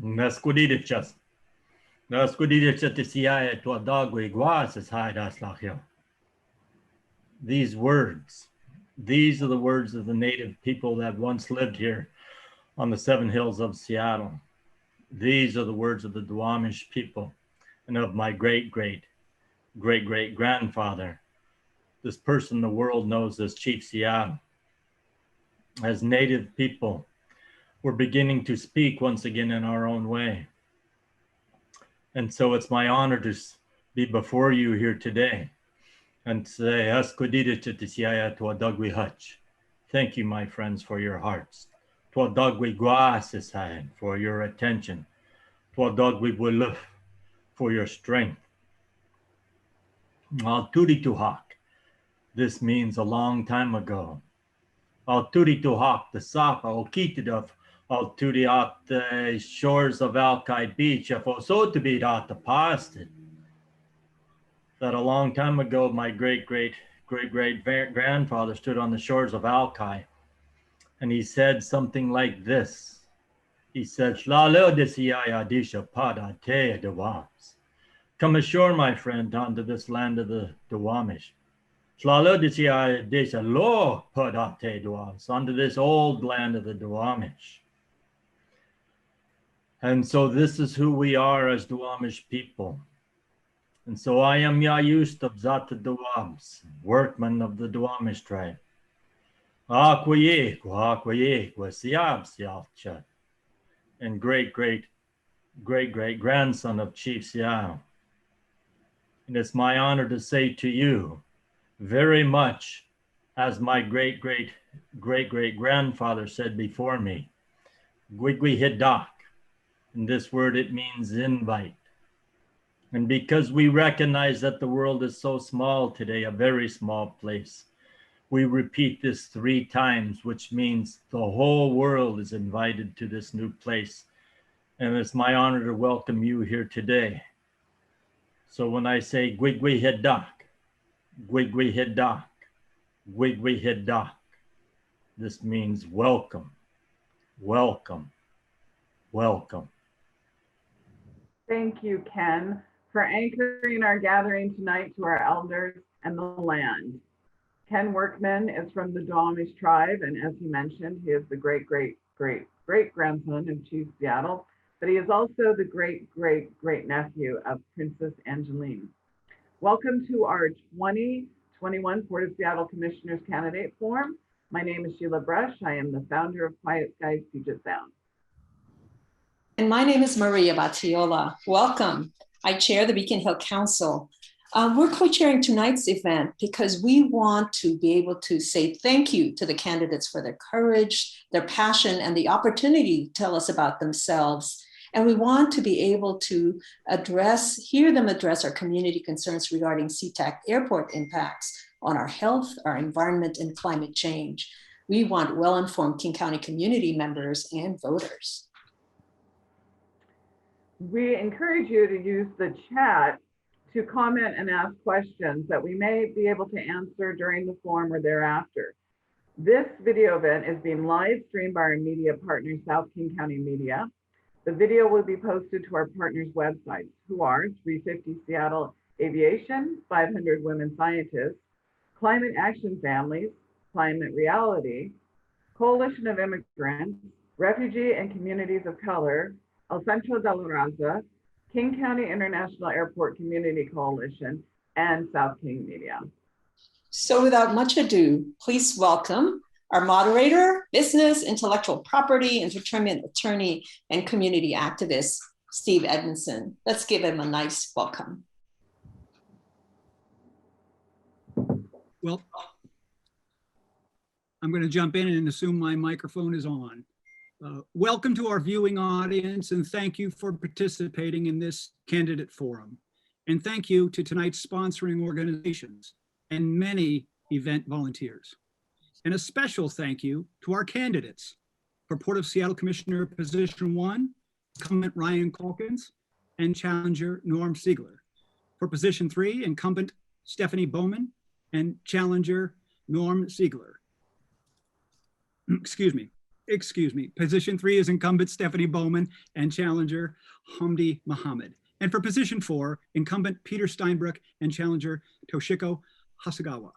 Nascudidichas. Nascudidichatisía to dogwe guases hidas lachio. These words, these are the words of the native people that once lived here on the 7 hills of Seattle. These are the words of the Duwamish people and of my great-great-great-great-grandfather, this person the world knows as Chief Seattle. As native people, we're beginning to speak once again in our own way. And so it's my honor to be before you here today and say, thank you, my friends, for your hearts. For your attention. For your strength. This means a long time ago. The Sapa, Okitidov, at the shores of Alki Beach, so to be at the past. That a long time ago, my great-great-great-great-grandfather stood on the shores of Alki, and he said something like this. He said, come ashore, my friend, onto this land of the Duwamish. Onto this old land of the Duwamish. And so this is who we are as Duwamish people. And so I am Yayust of Zata Duwams, workman of the Duwamish tribe. And great-great-great-great-grandson of Chief Siao. And it's my honor to say to you, very much as my great-great-great-great-grandfather said before me, Gwigwi Hidak. In this word, it means invite. And because we recognize that the world is so small today, a very small place, we repeat this 3 times, which means the whole world is invited to this new place. And it's my honor to welcome you here today. So when I say Gwigwi Hidak, Gwigwi Hidak, Gwigwi Hidak, this means welcome, welcome, welcome. Thank you, Ken, for anchoring our gathering tonight to our elders and the land. Ken Workman is from the Duwamish tribe, and as he mentioned, he is the great-great-great-great-grandson of Chief Seattle, but he is also the great-great-great-nephew of Princess Angeline. Welcome to our 2021 Port of Seattle Commissioners Candidate Forum. My name is Sheila Brush. I am the founder of Quiet Skies Puget Sound. And my name is Maria Batiola. Welcome. I chair the Beacon Hill Council. We're co-chairing tonight's event because we want to be able to say thank you to the candidates for their courage, their passion, and the opportunity to tell us about themselves. And we want to be able to hear them address our community concerns regarding SeaTac airport impacts on our health, our environment, and climate change. We want well-informed King County community members and voters. We encourage you to use the chat to comment and ask questions that we may be able to answer during the forum or thereafter. This video event is being live streamed by our media partner, South King County Media. The video will be posted to our partners' websites, who are 350 Seattle Aviation, 500 Women Scientists, Climate Action Families, Climate Reality, Coalition of Immigrants, Refugee and Communities of Color, El Centro de la Raza, King County International Airport Community Coalition, and South King Media. So without much ado, please welcome our moderator, business, intellectual property, entertainment attorney, and community activist, Steve Edmondson. Let's give him a nice welcome. Well, I'm going to jump in and assume my microphone is on. Welcome to our viewing audience, and thank you for participating in this candidate forum. And thank you to tonight's sponsoring organizations and many event volunteers. And a special thank you to our candidates for Port of Seattle Commissioner Position 1, incumbent Ryan Calkins and challenger Norm Siegler. For Position 3, incumbent Stephanie Bowman and challenger Norm Ziegler. Excuse me. Position 3 is incumbent Stephanie Bowman and challenger Hamdi Muhammad. And for position 4, incumbent Peter Steinbrook and challenger Toshiko Hasagawa.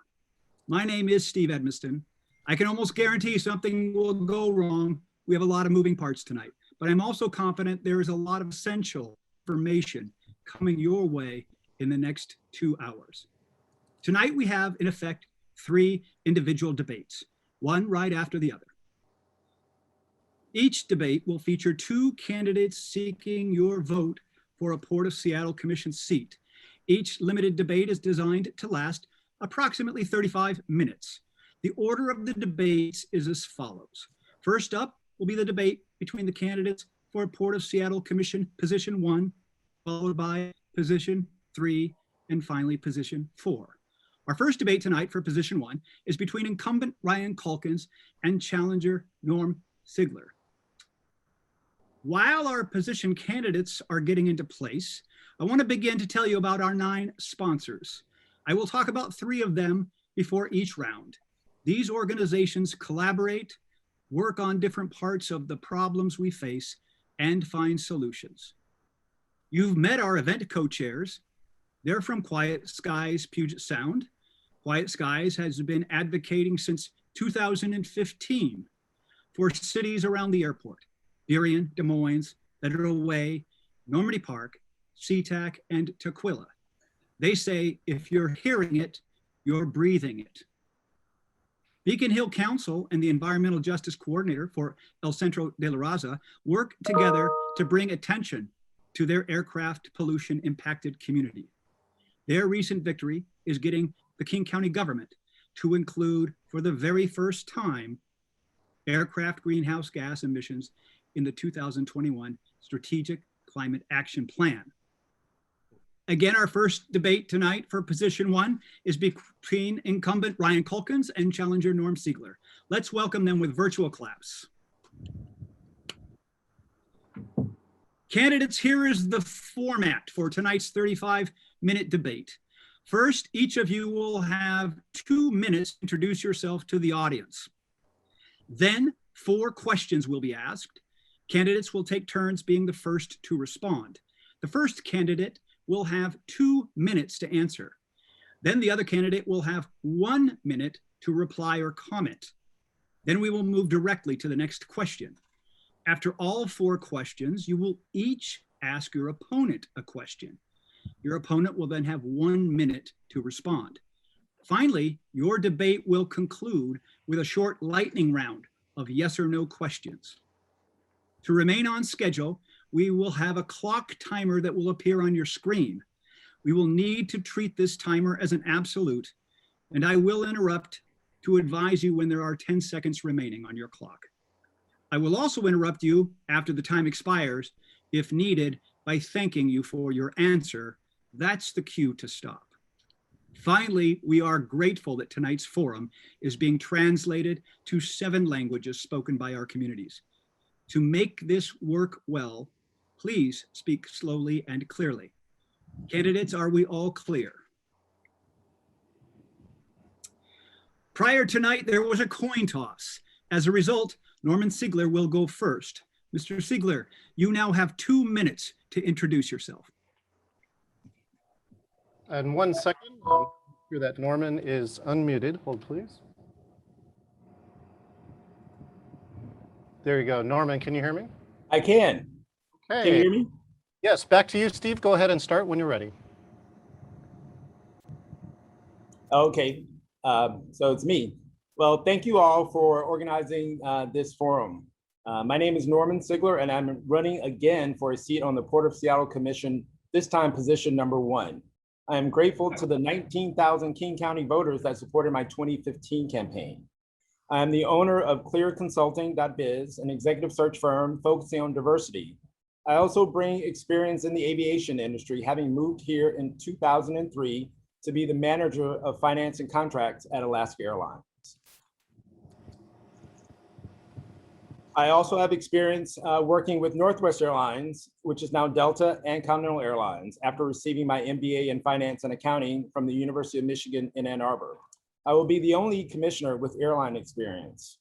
My name is Steve Edmondson. I can almost guarantee something will go wrong. We have a lot of moving parts tonight, but I'm also confident there is a lot of essential information coming your way in the next 2 hours. Tonight we have, in effect, 3 individual debates, one right after the other. Each debate will feature 2 candidates seeking your vote for a Port of Seattle Commission seat. Each limited debate is designed to last approximately 35 minutes. The order of the debates is as follows. First up will be the debate between the candidates for Port of Seattle Commission position 1, followed by position 3, and finally position 4. Our first debate tonight for position 1 is between incumbent Ryan Culkins and challenger Norm Siegler. While our position candidates are getting into place, I want to begin to tell you about our 9 sponsors. I will talk about 3 of them before each round. These organizations collaborate, work on different parts of the problems we face, and find solutions. You've met our event co-chairs. They're from Quiet Skies Puget Sound. Quiet Skies has been advocating since 2015 for cities around the airport: OBrien, Des Moines, Federal Way, Normandy Park, SeaTac, and Tukwila. They say if you're hearing it, you're breathing it. Beacon Hill Council and the Environmental Justice Coordinator for El Centro de la Raza work together to bring attention to their aircraft pollution impacted community. Their recent victory is getting the King County government to include, for the very first time, aircraft greenhouse gas emissions in the 2021 Strategic Climate Action Plan. Again, our first debate tonight for position 1 is between incumbent Ryan Culkins and challenger Norm Siegler. Let's welcome them with virtual claps. Candidates, here is the format for tonight's 35-minute debate. First, each of you will have 2 minutes to introduce yourself to the audience. Then 4 questions will be asked. Candidates will take turns being the first to respond. The first candidate will have 2 minutes to answer. Then the other candidate will have 1 minute to reply or comment. Then we will move directly to the next question. After all 4 questions, you will each ask your opponent a question. Your opponent will then have 1 minute to respond. Finally, your debate will conclude with a short lightning round of yes or no questions. To remain on schedule, we will have a clock timer that will appear on your screen. We will need to treat this timer as an absolute, and I will interrupt to advise you when there are 10 seconds remaining on your clock. I will also interrupt you after the time expires, if needed, by thanking you for your answer. That's the cue to stop. Finally, we are grateful that tonight's forum is being translated to 7 languages spoken by our communities. To make this work well, please speak slowly and clearly. Candidates, are we all clear? Prior tonight, there was a coin toss. As a result, Norman Siegler will go first. Mr. Siegler, you now have 2 minutes to introduce yourself. And 1 second, hear that Norman is unmuted. Hold, please. There you go. Norman, can you hear me? I can. Okay. Can you hear me? Yes, back to you, Steve. Go ahead and start when you're ready. Okay, so it's me. Well, thank you all for organizing this forum. My name is Norman Ziegler, and I'm running again for a seat on the Port of Seattle Commission, this time position number 1. I am grateful to the 19,000 King County voters that supported my 2015 campaign. I am the owner of clearconsulting.biz, an executive search firm focusing on diversity. I also bring experience in the aviation industry, having moved here in 2003 to be the manager of finance and contracts at Alaska Airlines. I also have experience working with Northwest Airlines, which is now Delta, and Continental Airlines, after receiving my MBA in finance and accounting from the University of Michigan in Ann Arbor. I will be the only commissioner with airline experience.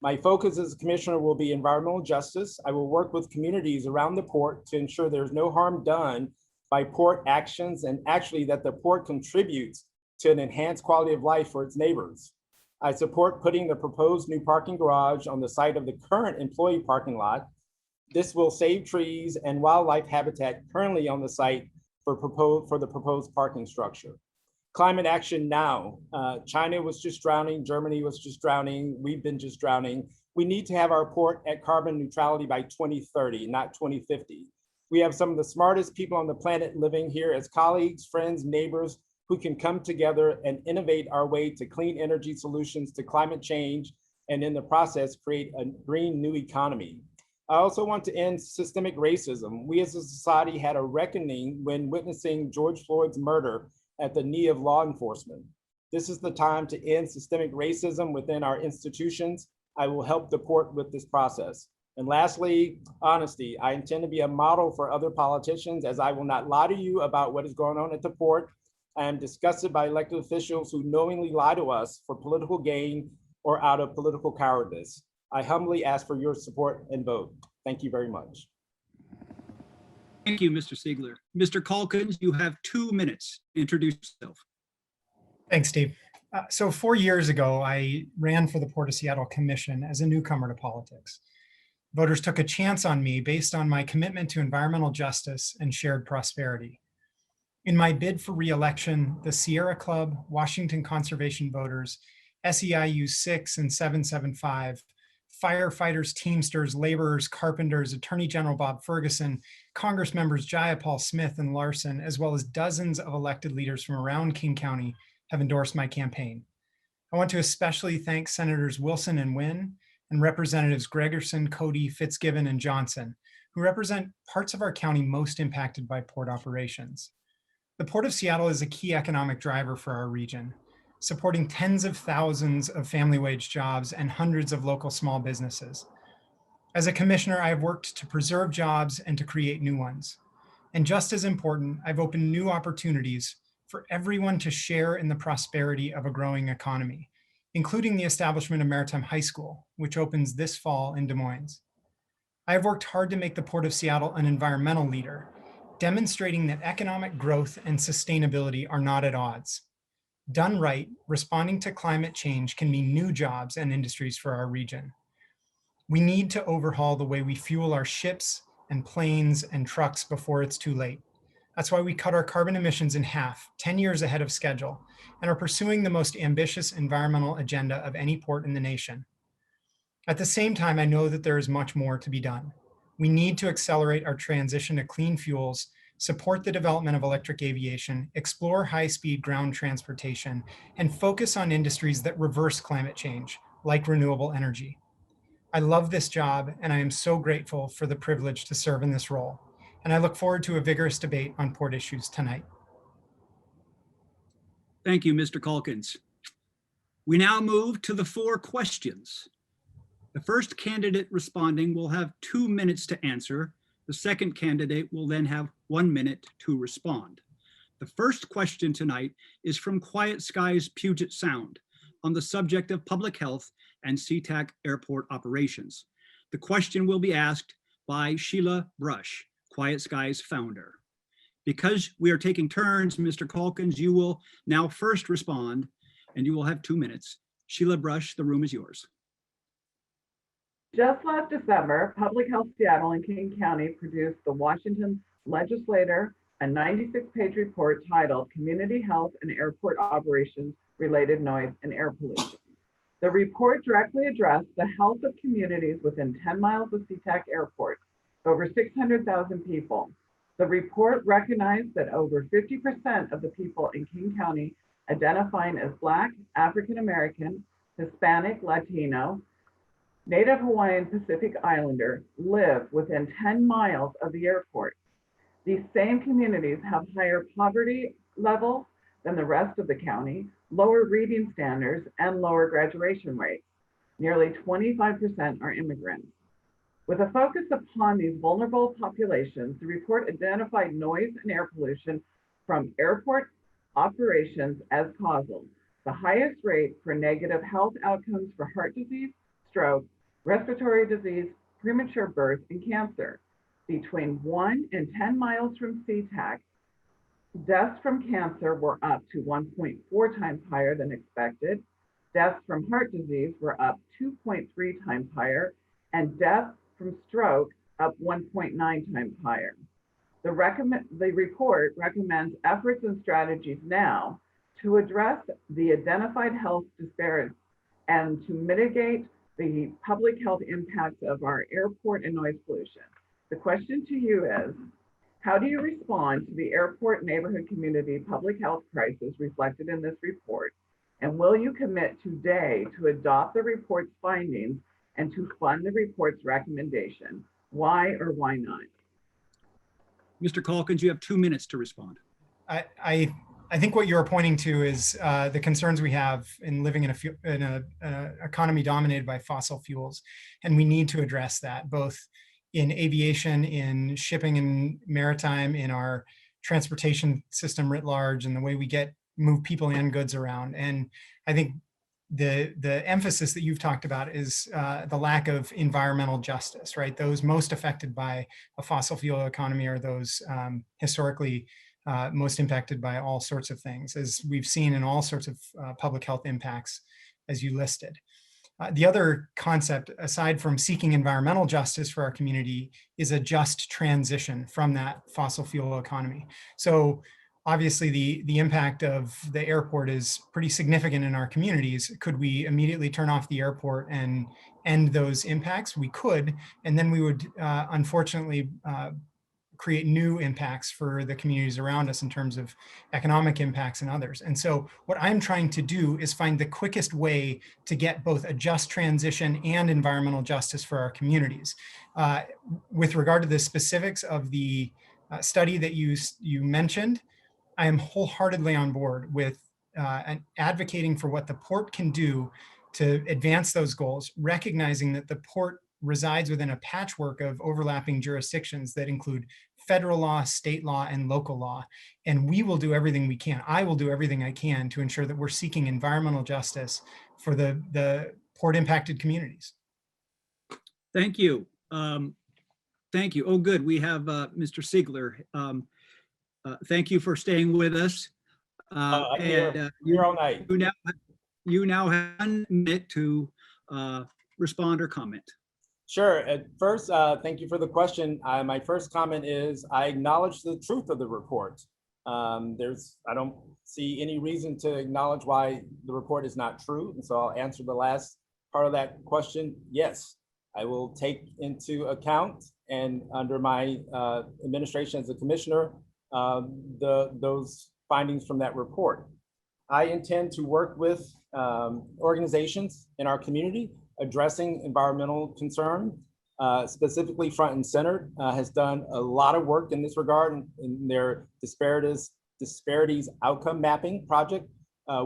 My focus as a commissioner will be environmental justice. I will work with communities around the port to ensure there's no harm done by port actions, and actually that the port contributes to an enhanced quality of life for its neighbors. I support putting the proposed new parking garage on the site of the current employee parking lot. This will save trees and wildlife habitat currently on the site for the proposed parking structure. Climate action now. China was just drowning. Germany was just drowning. We've been just drowning. We need to have our port at carbon neutrality by 2030, not 2050. We have some of the smartest people on the planet living here as colleagues, friends, neighbors, who can come together and innovate our way to clean energy solutions to climate change, and in the process, create a green new economy. I also want to end systemic racism. We as a society had a reckoning when witnessing George Floyd's murder at the knee of law enforcement. This is the time to end systemic racism within our institutions. I will help the port with this process. And lastly, honesty. I intend to be a model for other politicians, as I will not lie to you about what is going on at the port. I am disgusted by elected officials who knowingly lie to us for political gain or out of political cowardice. I humbly ask for your support and vote. Thank you very much. Thank you, Mr. Siegler. Mr. Calkins, you have 2 minutes. Introduce yourself. Thanks, Steve. So 4 years ago, I ran for the Port of Seattle Commission as a newcomer to politics. Voters took a chance on me based on my commitment to environmental justice and shared prosperity. In my bid for re-election, the Sierra Club, Washington Conservation Voters, SEIU 6 and 775, firefighters, Teamsters, laborers, carpenters, Attorney General Bob Ferguson, Congress members Jayapal Smith and Larson, as well as dozens of elected leaders from around King County have endorsed my campaign. I want to especially thank Senators Wilson and Wynn and Representatives Gregerson, Cody, Fitzgibbon, and Johnson, who represent parts of our county most impacted by port operations. The Port of Seattle is a key economic driver for our region, supporting tens of thousands of family wage jobs and hundreds of local small businesses. As a commissioner, I have worked to preserve jobs and to create new ones. And just as important, I've opened new opportunities for everyone to share in the prosperity of a growing economy, including the establishment of Maritime High School, which opens this fall in Des Moines. I have worked hard to make the Port of Seattle an environmental leader, demonstrating that economic growth and sustainability are not at odds. Done right, responding to climate change can mean new jobs and industries for our region. We need to overhaul the way we fuel our ships and planes and trucks before it's too late. That's why we cut our carbon emissions in half, 10 years ahead of schedule, and are pursuing the most ambitious environmental agenda of any port in the nation. At the same time, I know that there is much more to be done. We need to accelerate our transition to clean fuels, support the development of electric aviation, explore high-speed ground transportation, and focus on industries that reverse climate change, like renewable energy. I love this job, and I am so grateful for the privilege to serve in this role. And I look forward to a vigorous debate on port issues tonight. Thank you, Mr. Calkins. We now move to the 4 questions. The first candidate responding will have 2 minutes to answer. The second candidate will then have 1 minute to respond. The first question tonight is from Quiet Skies Puget Sound on the subject of public health and SeaTac airport operations. The question will be asked by Sheila Brush, Quiet Skies founder. Because we are taking turns, Mr. Calkins, you will now first respond and you will have 2 minutes. Sheila Brush, the room is yours. Just last December, Public Health Seattle and King County produced the Washington Legislator, a 96-page report titled Community Health and Airport Operations Related Noise and Air Pollution. The report directly addressed the health of communities within 10 miles of SeaTac Airport, over 600,000 people. The report recognized that over 50% of the people in King County identifying as Black, African American, Hispanic, Latino, Native Hawaiian, Pacific Islander live within 10 miles of the airport. These same communities have higher poverty levels than the rest of the county, lower reading standards, and lower graduation rates. Nearly 25% are immigrants. With a focus upon these vulnerable populations, the report identified noise and air pollution from airport operations as causal, the highest rate for negative health outcomes for heart disease, stroke, respiratory disease, premature birth, and cancer. Between 1 and 10 miles from SeaTac, deaths from cancer were up to 1.4 times higher than expected. Deaths from heart disease were up 2.3 times higher, and deaths from stroke up 1.9 times higher. The report recommends efforts and strategies now to address the identified health disparities and to mitigate the public health impacts of our airport and noise pollution. The question to you is, how do you respond to the airport neighborhood community public health crisis reflected in this report? And will you commit today to adopt the report's findings and to fund the report's recommendation? Why or why not? Mr. Calkins, you have 2 minutes to respond. I think what you're pointing to is the concerns we have in living in an economy dominated by fossil fuels, and we need to address that both in aviation, in shipping and maritime, in our transportation system writ large, and the way we move people and goods around. And I think the emphasis that you've talked about is the lack of environmental justice, right? Those most affected by a fossil fuel economy are those historically most impacted by all sorts of things, as we've seen in all sorts of public health impacts, as you listed. The other concept, aside from seeking environmental justice for our community, is a just transition from that fossil fuel economy. So obviously the impact of the airport is pretty significant in our communities. Could we immediately turn off the airport and end those impacts? We could, and then we would unfortunately create new impacts for the communities around us in terms of economic impacts and others. And so what I'm trying to do is find the quickest way to get both a just transition and environmental justice for our communities. With regard to the specifics of the study that you mentioned, I am wholeheartedly on board with advocating for what the port can do to advance those goals, recognizing that the port resides within a patchwork of overlapping jurisdictions that include federal law, state law, and local law. And we will do everything we can. I will do everything I can to ensure that we're seeking environmental justice for the port impacted communities. Thank you. Thank you. Oh, good. We have Mr. Siegler. Thank you for staying with us. I'm here all night. You now have 1 minute to respond or comment. Sure. At first, thank you for the question. My first comment is I acknowledge the truth of the report. I don't see any reason to acknowledge why the report is not true. And so I'll answer the last part of that question. Yes, I will take into account, and under my administration as a commissioner, those findings from that report. I intend to work with organizations in our community addressing environmental concern, specifically Front and Center has done a lot of work in this regard in their disparities outcome mapping project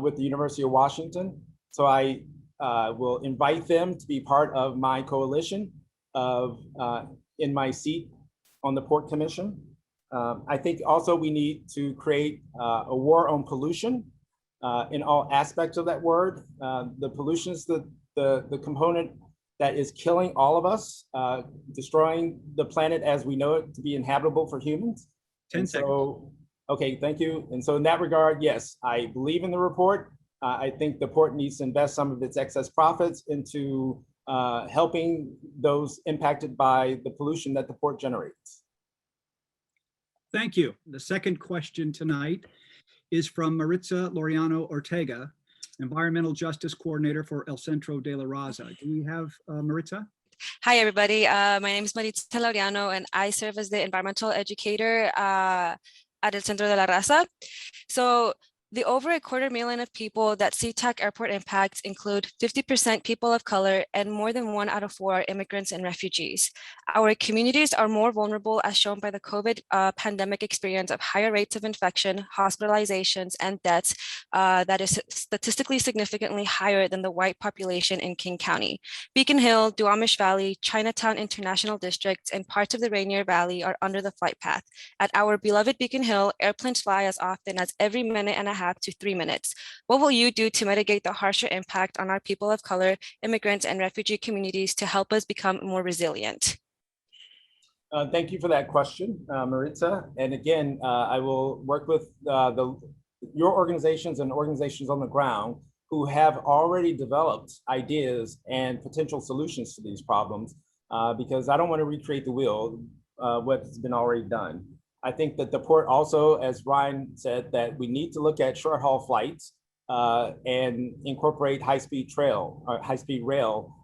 with the University of Washington. So I will invite them to be part of my coalition in my seat on the Port Commission. I think also we need to create a war on pollution in all aspects of that word. The pollution is the component that is killing all of us, destroying the planet as we know it to be inhabitable for humans. 10 seconds. Okay, thank you. And so in that regard, yes, I believe in the report. I think the port needs to invest some of its excess profits into helping those impacted by the pollution that the port generates. Thank you. The second question tonight is from Maritza Lauriano Ortega, Environmental Justice Coordinator for El Centro de la Raza. Do we have Maritza? Hi, everybody. My name is Maritza Lauriano, and I serve as the environmental educator at El Centro de la Raza. So the over 250,000 of people that SeaTac Airport impacts include 50% people of color and more than 1 out of 4 are immigrants and refugees. Our communities are more vulnerable as shown by the COVID pandemic experience of higher rates of infection, hospitalizations, and deaths that is statistically significantly higher than the white population in King County. Beacon Hill, Duwamish Valley, Chinatown International Districts, and parts of the Rainier Valley are under the flight path. At our beloved Beacon Hill, airplanes fly as often as every minute and a half 2.5 to 3 minutes. What will you do to mitigate the harsher impact on our people of color, immigrants, and refugee communities to help us become more resilient? Thank you for that question, Maritza. And again, I will work with your organizations and organizations on the ground who have already developed ideas and potential solutions to these problems, because I don't want to recreate the wheel, what's been already done. I think that the port also, as Ryan said, that we need to look at short haul flights and incorporate high-speed rail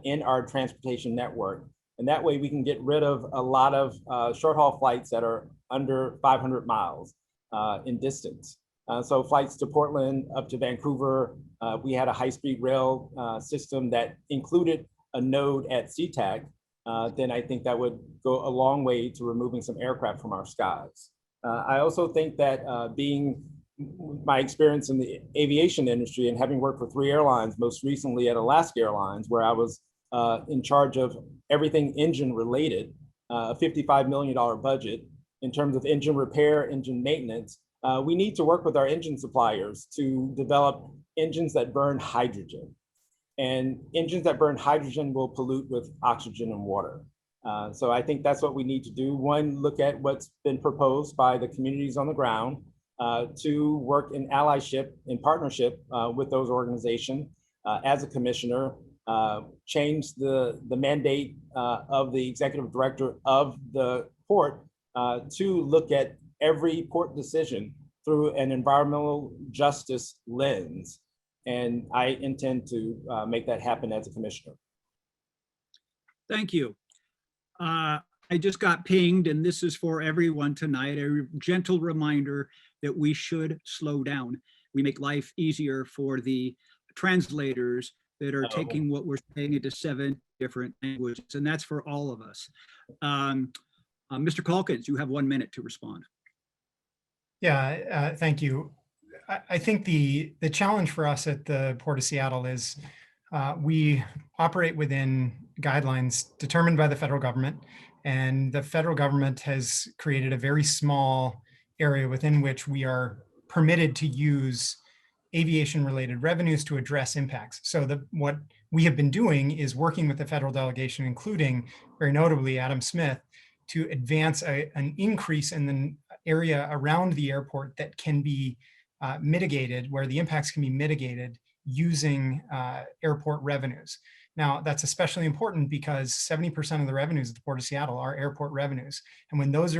in our transportation network. And that way we can get rid of a lot of short haul flights that are under 500 miles in distance. So flights to Portland up to Vancouver, we had a high-speed rail system that included a node at SeaTac. Then I think that would go a long way to removing some aircraft from our skies. I also think that being my experience in the aviation industry and having worked for 3 airlines, most recently at Alaska Airlines, where I was in charge of everything engine related, a $55 million budget in terms of engine repair, engine maintenance. We need to work with our engine suppliers to develop engines that burn hydrogen. And engines that burn hydrogen will pollute with oxygen and water. So I think that's what we need to do. One, look at what's been proposed by the communities on the ground. 2, work in allyship, in partnership with those organizations as a commissioner. Change the mandate of the executive director of the port to look at every port decision through an environmental justice lens. And I intend to make that happen as a commissioner. Thank you. I just got pinged, and this is for everyone tonight, a gentle reminder that we should slow down. We make life easier for the translators that are taking what we're saying into 7 different languages, and that's for all of us. Mr. Calkins, you have 1 minute to respond. Yeah, thank you. I think the challenge for us at the Port of Seattle is we operate within guidelines determined by the federal government, and the federal government has created a very small area within which we are permitted to use aviation-related revenues to address impacts. So what we have been doing is working with the federal delegation, including very notably Adam Smith, to advance an increase in the area around the airport that can be mitigated, where the impacts can be mitigated using airport revenues. Now, that's especially important because 70% of the revenues at the Port of Seattle are airport revenues. And when those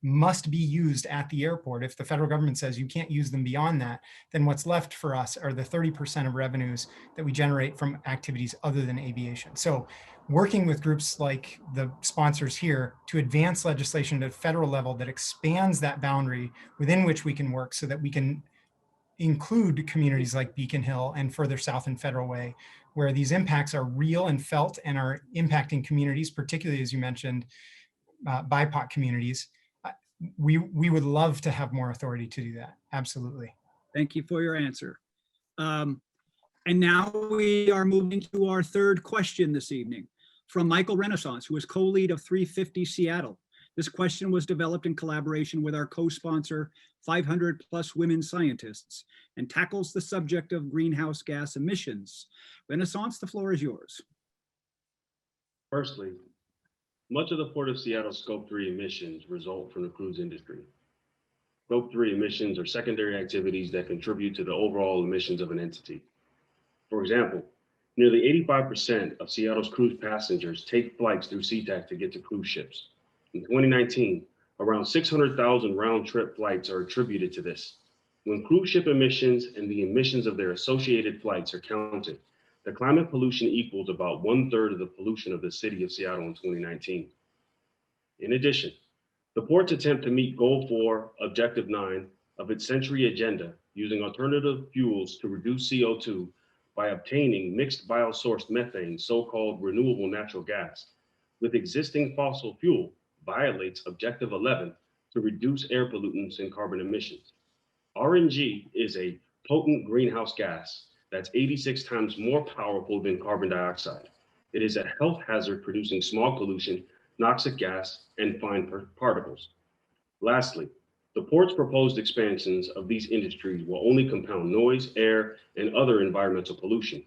must be used at the airport, if the federal government says you can't use them beyond that, then what's left for us are the 30% of revenues that we generate from activities other than aviation. So working with groups like the sponsors here to advance legislation at a federal level that expands that boundary within which we can work so that we can include communities like Beacon Hill and further south in Federal Way, where these impacts are real and felt and are impacting communities, particularly, as you mentioned, BIPOC communities. We would love to have more authority to do that. Absolutely. Thank you for your answer. And now we are moving to our 3rd question this evening from Michael Renaissance, who is co-lead of 350 Seattle. This question was developed in collaboration with our co-sponsor, 500 plus women scientists, and tackles the subject of greenhouse gas emissions. Renaissance, the floor is yours. Firstly, much of the Port of Seattle Scope 3 emissions result from the cruise industry. Scope 3 emissions are secondary activities that contribute to the overall emissions of an entity. For example, nearly 85% of Seattle's cruise passengers take flights through SeaTac to get to cruise ships. In 2019, around 600,000 round-trip flights are attributed to this. When cruise ship emissions and the emissions of their associated flights are counted, the climate pollution equals about 1/3 of the pollution of the city of Seattle in 2019. In addition, the port's attempt to meet Goal 4, Objective 9 of its Century Agenda using alternative fuels to reduce CO2 by obtaining mixed biosourced methane, so-called renewable natural gas, with existing fossil fuel violates Objective 11 to reduce air pollutants and carbon emissions. RNG is a potent greenhouse gas that's 86 times more powerful than carbon dioxide. It is a health hazard producing smog pollution, noxic gas, and fine particles. Lastly, the The port's proposed expansions of these industries will only compound noise, air, and other environmental pollution.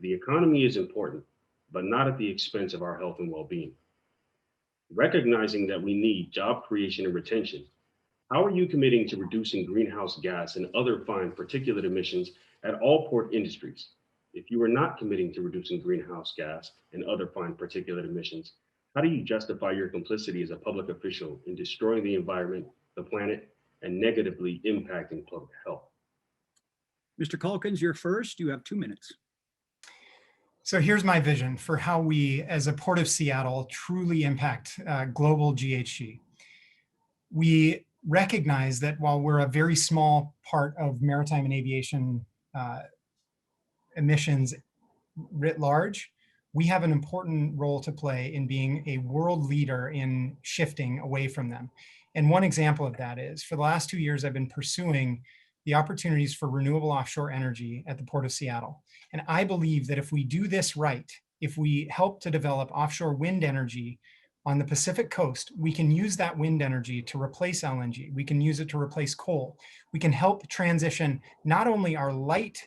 The economy is important, but not at the expense of our health and well-being. Recognizing that we need job creation and retention, how are you committing to reducing greenhouse gas and other fine particulate emissions at all port industries? If you are not committing to reducing greenhouse gas and other fine particulate emissions, how do you justify your complicity as a public official in destroying the environment, the planet, and negatively impacting public health? Mr. Calkins, you're first. You have 2 minutes. So here's my vision for how we, as a Port of Seattle, truly impact global GHG. We recognize that while we're a very small part of maritime and aviation emissions writ large, we have an important role to play in being a world leader in shifting away from them. And one example of that is, for the last 2 years, I've been pursuing the opportunities for renewable offshore energy at the Port of Seattle. And I believe that if we do this right, if we help to develop offshore wind energy on the Pacific coast, we can use that wind energy to replace LNG. We can use it to replace coal. We can help transition not only our light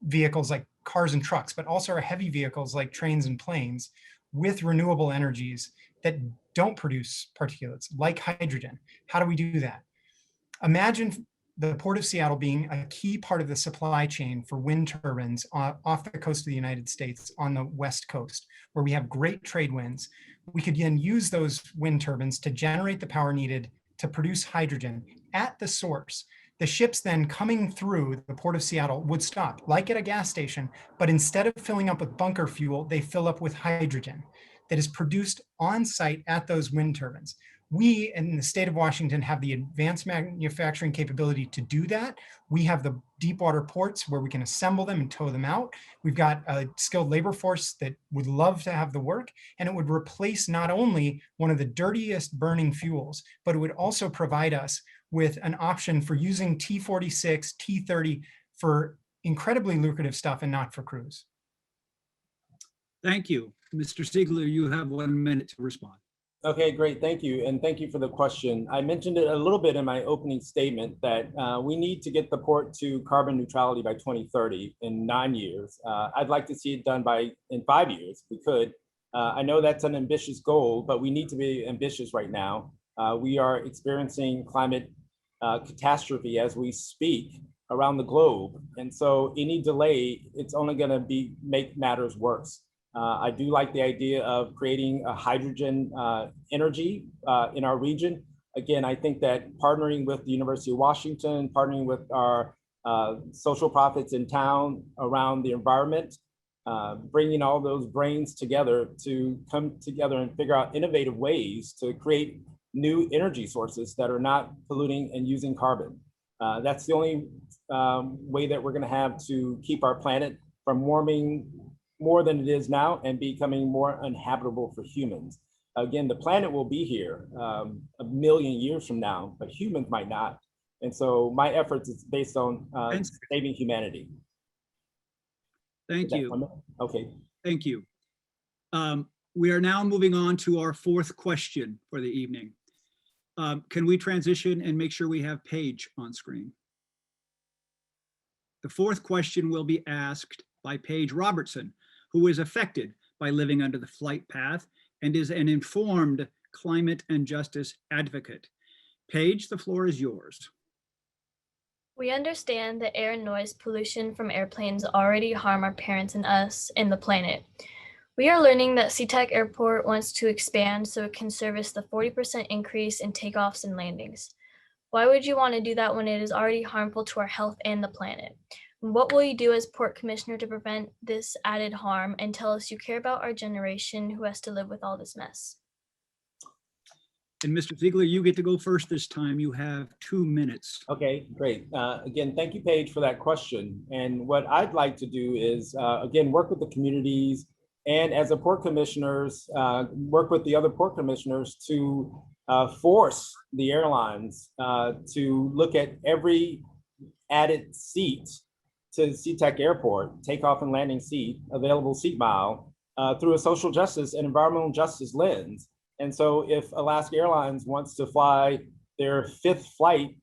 vehicles like cars and trucks, but also our heavy vehicles like trains and planes with renewable energies that don't produce particulates, like hydrogen. How do we do that? Imagine the Port of Seattle being a key part of the supply chain for wind turbines off the coast of the United States on the West Coast, where we have great trade winds. We could then use those wind turbines to generate the power needed to produce hydrogen at the source. The ships then coming through the Port of Seattle would stop, like at a gas station, but instead of filling up with bunker fuel, they fill up with hydrogen that is produced on site at those wind turbines. We in the state of Washington have the advanced manufacturing capability to do that. We have the deep water ports where we can assemble them and tow them out. We've got a skilled labor force that would love to have the work, and it would replace not only one of the dirtiest burning fuels, but it would also provide us with an option for using T46, T30 for incredibly lucrative stuff and not for crews. Thank you. Mr. Siegler, you have 1 minute to respond. Okay, great. Thank you. And thank you for the question. I mentioned it a little bit in my opening statement that we need to get the port to carbon neutrality by 2030 in 9 years. I'd like to see it done in 5 years, if we could. I know that's an ambitious goal, but we need to be ambitious right now. We are experiencing climate catastrophe as we speak around the globe. And so any delay, it's only going to make matters worse. I do like the idea of creating a hydrogen energy in our region. Again, I think that partnering with the University of Washington, partnering with our social profits in town around the environment, bringing all those brains together to come together and figure out innovative ways to create new energy sources that are not polluting and using carbon. That's the only way that we're going to have to keep our planet from warming more than it is now and becoming more uninhabitable for humans. Again, the planet will be here a million years from now, but humans might not. And so my efforts is based on saving humanity. Thank you. Okay. Thank you. We are now moving on to our fourth question for the evening. Can we transition and make sure we have Paige on screen? The fourth question will be asked by Paige Robertson, who is affected by living under the flight path and is an informed climate and justice advocate. Paige, the floor is yours. We understand that air and noise pollution from airplanes already harm our parents and us and the planet. We are learning that SeaTac Airport wants to expand so it can service the 40% increase in takeoffs and landings. Why would you want to do that when it is already harmful to our health and the planet? What will you do as Port Commissioner to prevent this added harm and tell us you care about our generation who has to live with all this mess? And Mr. Ziegler, you get to go first this time. You have 2 minutes. Okay, great. Again, thank you, Paige, for that question. And what I'd like to do is, again, work with the communities and as a Port Commissioners, work with the other Port Commissioners to force the airlines to look at every added seat to SeaTac Airport, takeoff and landing seat, available seat mile, through a social justice and environmental justice lens. And so if Alaska Airlines wants to fly their fifth flight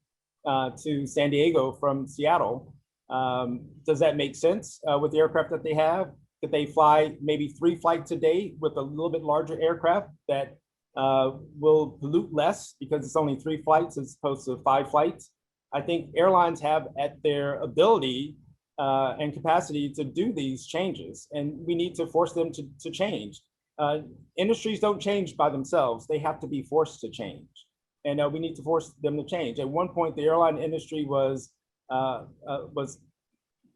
to San Diego from Seattle. Does that make sense with the aircraft that they have? Could they fly maybe 3 flights a day with a little bit larger aircraft that will pollute less because it's only 3 flights as opposed to 5 flights? I think airlines have at their ability and capacity to do these changes, and we need to force them to change. Industries don't change by themselves. They have to be forced to change. And we need to force them to change. At one point, the airline industry was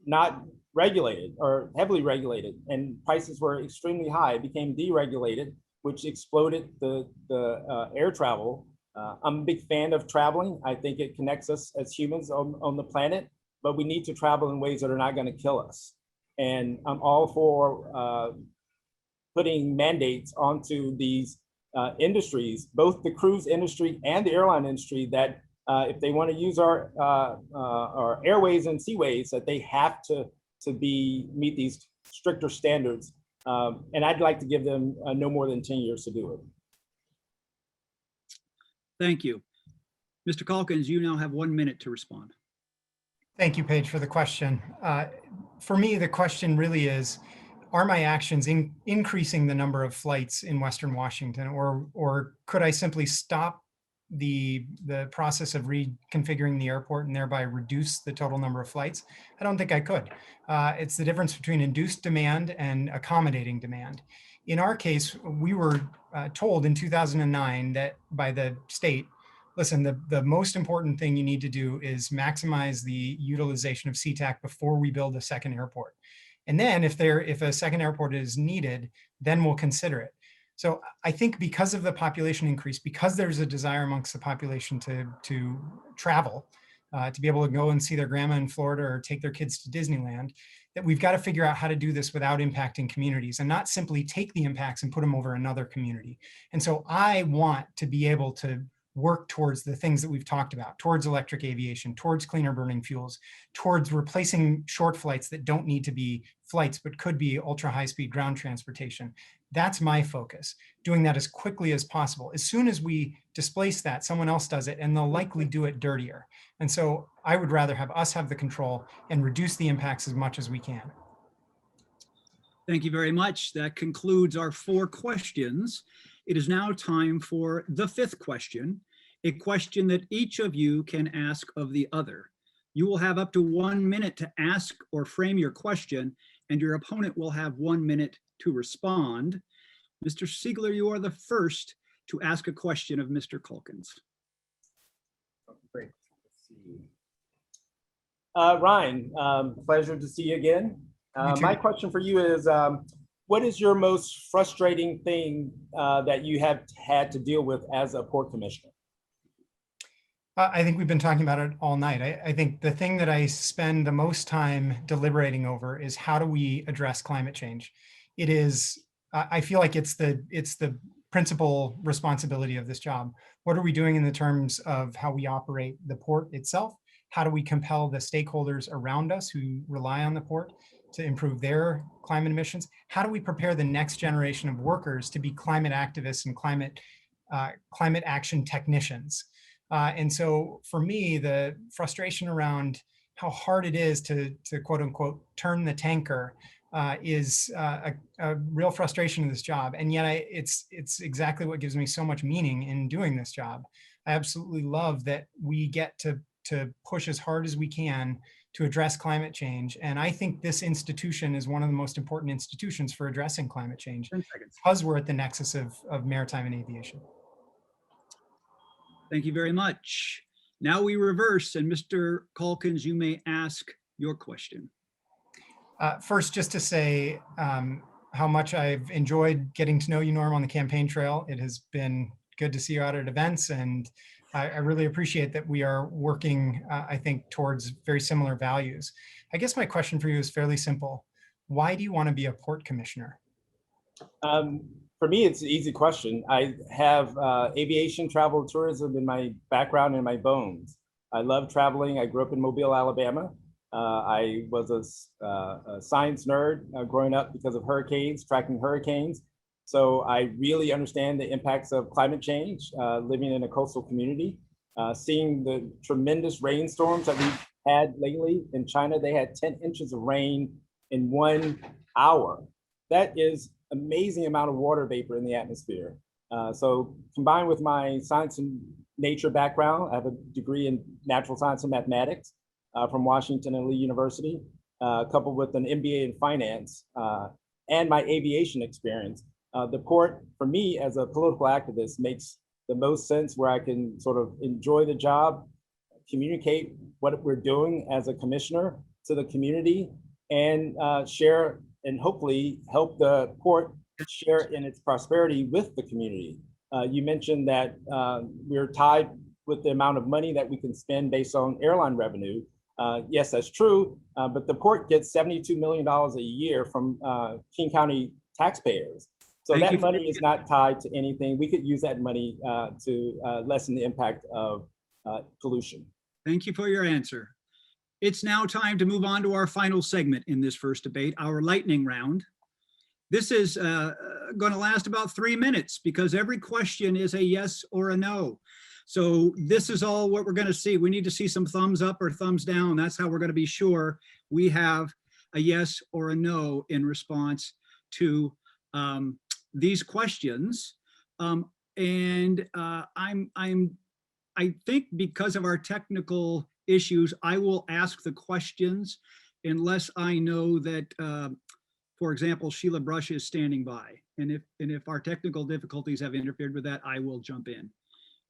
not regulated or heavily regulated, and prices were extremely high. It became deregulated, which exploded the air travel. I'm a big fan of traveling. I think it connects us as humans on the planet, but we need to travel in ways that are not going to kill us. And I'm all for putting mandates onto these industries, both the cruise industry and the airline industry, that if they want to use our airways and seaways, that they have to meet these stricter standards. And I'd like to give them no more than 10 years to do it. Thank you. Mr. Calkins, you now have 1 minute to respond. Thank you, Paige, for the question. For me, the question really is, are my actions increasing the number of flights in Western Washington, or could I simply stop the process of reconfiguring the airport and thereby reduce the total number of flights? I don't think I could. It's the difference between induced demand and accommodating demand. In our case, we were told in 2009 that by the state, listen, the most important thing you need to do is maximize the utilization of SeaTac before we build a second airport. And then if a second airport is needed, then we'll consider it. So I think because of the population increase, because there's a desire amongst the population to travel, to be able to go and see their grandma in Florida or take their kids to Disneyland, that we've got to figure out how to do this without impacting communities and not simply take the impacts and put them over another community. And so I want to be able to work towards the things that we've talked about, towards electric aviation, towards cleaner burning fuels, towards replacing short flights that don't need to be flights, but could be ultra high speed ground transportation. That's my focus, doing that as quickly as possible. As soon as we displace that, someone else does it, and they'll likely do it dirtier. And so I would rather have us have the control and reduce the impacts as much as we can. Thank you very much. That concludes our 4 questions. It is now time for the 5th question, a question that each of you can ask of the other. You will have up to 1 minute to ask or frame your question, and your opponent will have 1 minute to respond. Mr. Siegler, you are the first to ask a question of Mr. Culkins. Great. Let's see. Ryan, pleasure to see you again. My question for you is, what is your most frustrating thing that you have had to deal with as a port commissioner? I think we've been talking about it all night. I think the thing that I spend the most time deliberating over is how do we address climate change? It is, I feel like it's the principal responsibility of this job. What are we doing in the terms of how we operate the port itself? How do we compel the stakeholders around us who rely on the port to improve their climate emissions? How do we prepare the next generation of workers to be climate activists and climate action technicians? And so for me, the frustration around how hard it is to quote unquote, turn the tanker is a real frustration in this job. And yet it's exactly what gives me so much meaning in doing this job. I absolutely love that we get to push as hard as we can to address climate change. And I think this institution is one of the most important institutions for addressing climate change because we're at the nexus of maritime and aviation. Thank you very much. Now we reverse, and Mr. Calkins, you may ask your question. First, just to say how much I've enjoyed getting to know you, Norm, on the campaign trail. It has been good to see you out at events, and I really appreciate that we are working, I think, towards very similar values. I guess my question for you is fairly simple. Why do you want to be a port commissioner? For me, it's an easy question. I have aviation, travel, tourism in my background and my bones. I love traveling. I grew up in Mobile, Alabama. I was a science nerd growing up because of hurricanes, tracking hurricanes. So I really understand the impacts of climate change, living in a coastal community. Seeing the tremendous rainstorms that we've had lately in China, they had 10 inches of rain in 1 hour. That is amazing amount of water vapor in the atmosphere. So combined with my science and nature background, I have a degree in natural science and mathematics from Washington and Lee University, coupled with an MBA in finance and my aviation experience. The port, for me as a political activist, makes the most sense, where I can sort of enjoy the job, communicate what we're doing as a commissioner to the community, and share and hopefully help the port share in its prosperity with the community. You mentioned that we're tied with the amount of money that we can spend based on airline revenue. Yes, that's true, but the port gets $72 million a year from King County taxpayers. So that money is not tied to anything. We could use that money to lessen the impact of pollution. Thank you for your answer. It's now time to move on to our final segment in this first debate, our lightning round. This is going to last about 3 minutes because every question is a yes or a no. So this is all what we're going to see. We need to see some thumbs up or thumbs down. That's how we're going to be sure we have a yes or a no in response to these questions. I think because of our technical issues, I will ask the questions unless I know that, for example, Sheila Brush is standing by. And if our technical difficulties have interfered with that, I will jump in.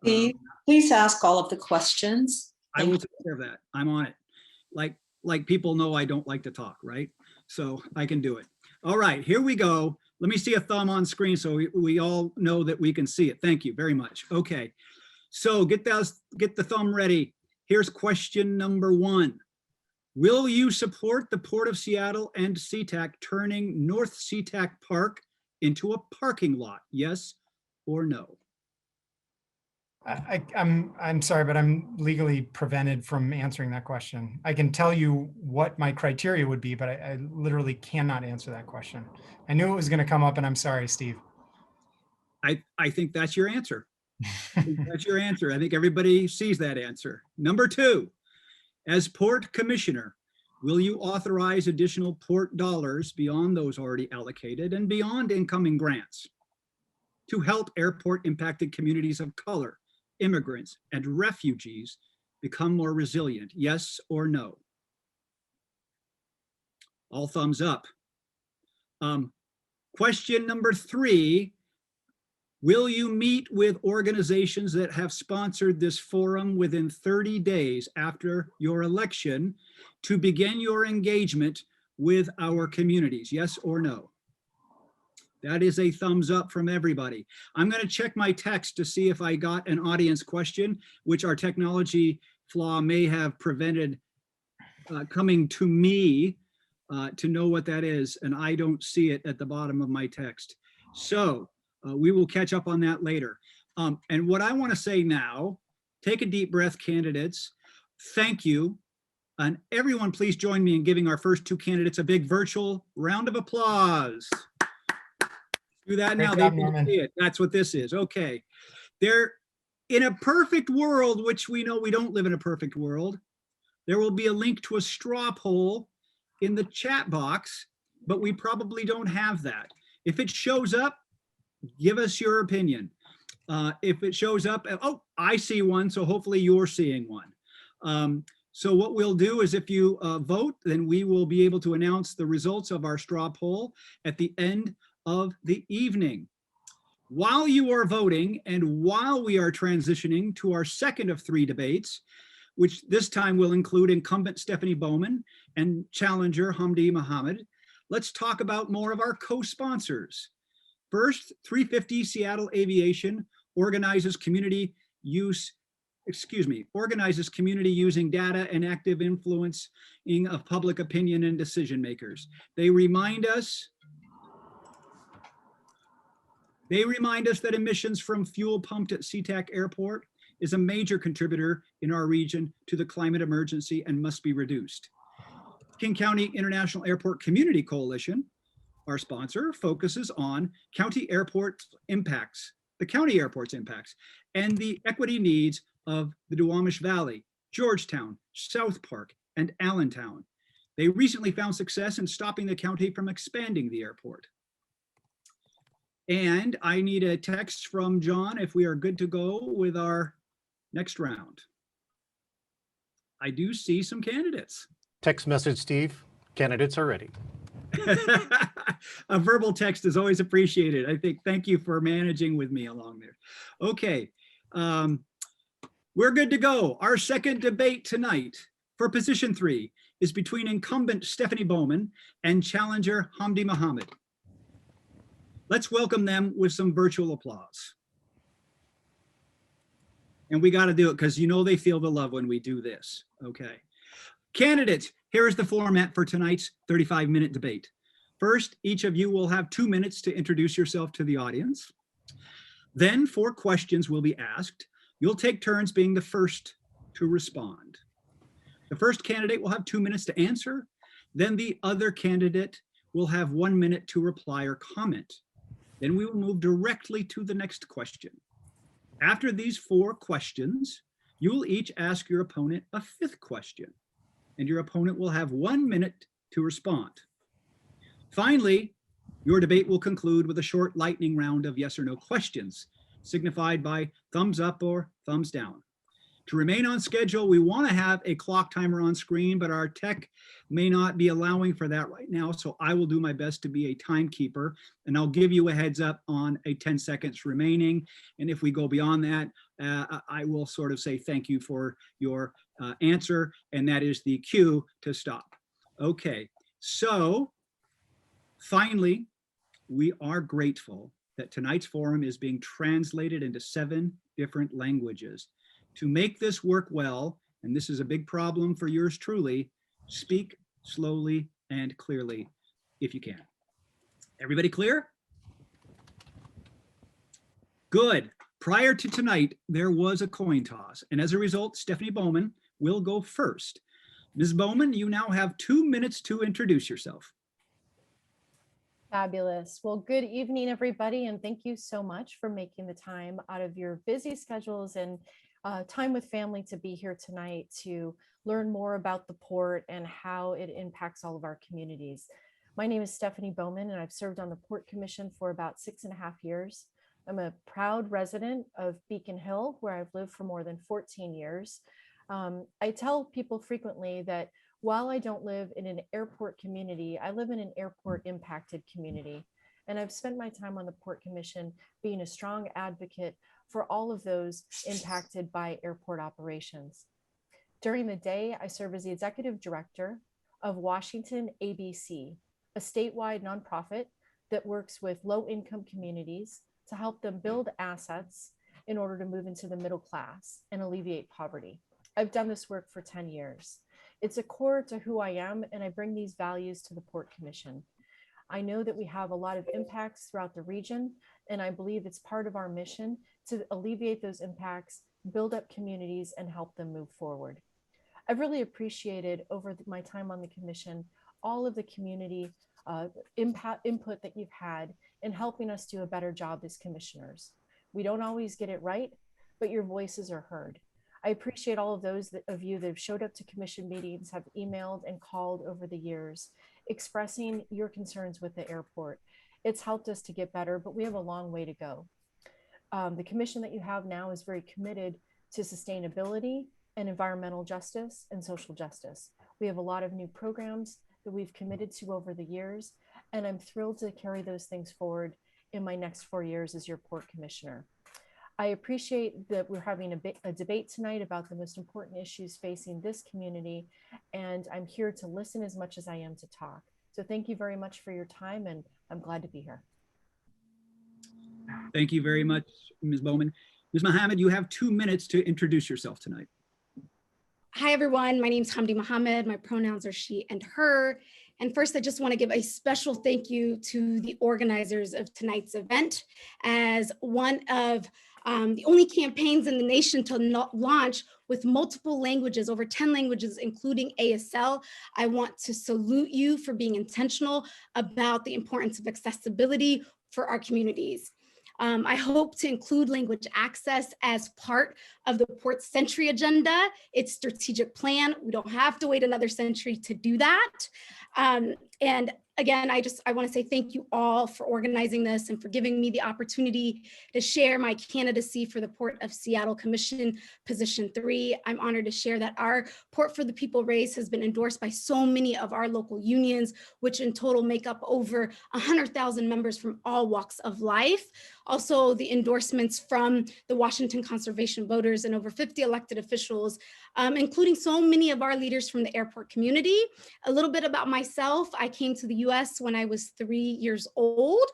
Steve, please ask all of the questions. I will take care of that. I'm on it. Like people know I don't like to talk, right? So I can do it. All right, here we go. Let me see a thumb on screen so we all know that we can see it. Thank you very much. Okay, so get the thumb ready. Here's question number 1. Will you support the Port of Seattle and SeaTac turning North SeaTac Park into a parking lot? Yes or no? I'm sorry, but I'm legally prevented from answering that question. I can tell you what my criteria would be, but I literally cannot answer that question. I knew it was going to come up, and I'm sorry, Steve. I think that's your answer. That's your answer. I think everybody sees that answer. Number 2, as Port Commissioner, will you authorize additional port dollars beyond those already allocated and beyond incoming grants to help airport impacted communities of color, immigrants, and refugees become more resilient? Yes or no? All thumbs up. Question number 3, will you meet with organizations that have sponsored this forum within 30 days after your election to begin your engagement with our communities? Yes or no? That is a thumbs up from everybody. I'm going to check my text to see if I got an audience question, which our technology flaw may have prevented coming to me to know what that is, and I don't see it at the bottom of my text. So we will catch up on that later. And what I want to say now, take a deep breath, candidates. Thank you. And everyone, please join me in giving our first 2 candidates a big virtual round of applause. Do that now. They can see it. That's what this is. Okay. There, in a perfect world, which we know we don't live in a perfect world, there will be a link to a straw poll in the chat box, but we probably don't have that. If it shows up, give us your opinion. If it shows up, oh, I see one, so hopefully you're seeing one. So what we'll do is if you vote, then we will be able to announce the results of our straw poll at the end of the evening. While you are voting and while we are transitioning to our second of 3 debates, which this time will include incumbent Stephanie Bowman and challenger Hamdi Muhammad, let's talk about more of our co-sponsors. First, 350 Seattle Aviation organizes community using data and active influencing of public opinion and decision makers. They remind us that emissions from fuel pumped at SeaTac Airport is a major contributor in our region to the climate emergency and must be reduced. King County International Airport Community Coalition, our sponsor, focuses on the county airport's impacts and the equity needs of the Duwamish Valley, Georgetown, South Park, and Allentown. They recently found success in stopping the county from expanding the airport. And I need a text from John if we are good to go with our next round. I do see some candidates. Text message, Steve. Candidates are ready. A verbal text is always appreciated. I think, thank you for managing with me along there. Okay, we're good to go. Our second debate tonight for position 3 is between incumbent Stephanie Bowman and challenger Hamdi Muhammad. Let's welcome them with some virtual applause. And we got to do it because you know they feel the love when we do this. Okay. Candidates, here is the format for tonight's 35-minute debate. First, each of you will have 2 minutes to introduce yourself to the audience. Then 4 questions will be asked. You'll take turns being the first to respond. The first candidate will have 2 minutes to answer. Then the other candidate will have 1 minute to reply or comment. Then we will move directly to the next question. After these 4 questions, you will each ask your opponent a 5th question, and your opponent will have 1 minute to respond. Finally, your debate will conclude with a short lightning round of yes or no questions, signified by thumbs up or thumbs down. To remain on schedule, we want to have a clock timer on screen, but our tech may not be allowing for that right now, so I will do my best to be a timekeeper, and I'll give you a heads up on a 10 seconds remaining. And if we go beyond that, I will sort of say thank you for your answer, and that is the cue to stop. Okay, so finally, we are grateful that tonight's forum is being translated into 7 different languages. To make this work well, and this is a big problem for yours truly, speak slowly and clearly if you can. Everybody clear? Good. Prior to tonight, there was a coin toss, and as a result, Stephanie Bowman will go first. Ms. Bowman, you now have 2 minutes to introduce yourself. Fabulous. Well, good evening, everybody, and thank you so much for making the time out of your busy schedules and time with family to be here tonight to learn more about the port and how it impacts all of our communities. My name is Stephanie Bowman, and I've served on the Port Commission for about 6.5 years. I'm a proud resident of Beacon Hill, where I've lived for more than 14 years. I tell people frequently that while I don't live in an airport community, I live in an airport impacted community. And I've spent my time on the Port Commission being a strong advocate for all of those impacted by airport operations. During the day, I serve as the executive director of Washington ABC, a statewide nonprofit that works with low-income communities to help them build assets in order to move into the middle class and alleviate poverty. I've done this work for 10 years. It's a core to who I am, and I bring these values to the Port Commission. I know that we have a lot of impacts throughout the region, and I believe it's part of our mission to alleviate those impacts, build up communities, and help them move forward. I've really appreciated over my time on the commission all of the community input that you've had in helping us do a better job as commissioners. We don't always get it right, but your voices are heard. I appreciate all of those of you that have showed up to commission meetings, have emailed and called over the years, expressing your concerns with the airport. It's helped us to get better, but we have a long way to go. The commission that you have now is very committed to sustainability and environmental justice and social justice. We have a lot of new programs that we've committed to over the years, and I'm thrilled to carry those things forward in my next 4 years as your Port Commissioner. I appreciate that we're having a debate tonight about the most important issues facing this community, and I'm here to listen as much as I am to talk. So thank you very much for your time, and I'm glad to be here. Thank you very much, Ms. Bowman. Ms. Muhammad, you have 2 minutes to introduce yourself tonight. Hi, everyone. My name is Hamdi Muhammad. My pronouns are she and her. And first, I just want to give a special thank you to the organizers of tonight's event. As one of the only campaigns in the nation to launch with multiple languages, over 10 languages, including ASL, I want to salute you for being intentional about the importance of accessibility for our communities. I hope to include language access as part of the Port Century agenda, its strategic plan. We don't have to wait another century to do that. And again, I want to say thank you all for organizing this and for giving me the opportunity to share my candidacy for the Port of Seattle Commission Position 3. I'm honored to share that our Port for the People race has been endorsed by so many of our local unions, which in total make up over 100,000 members from all walks of life. Also, the endorsements from the Washington Conservation Voters and over 50 elected officials, including so many of our leaders from the airport community. A little bit about myself. I came to the US when I was 3 years old.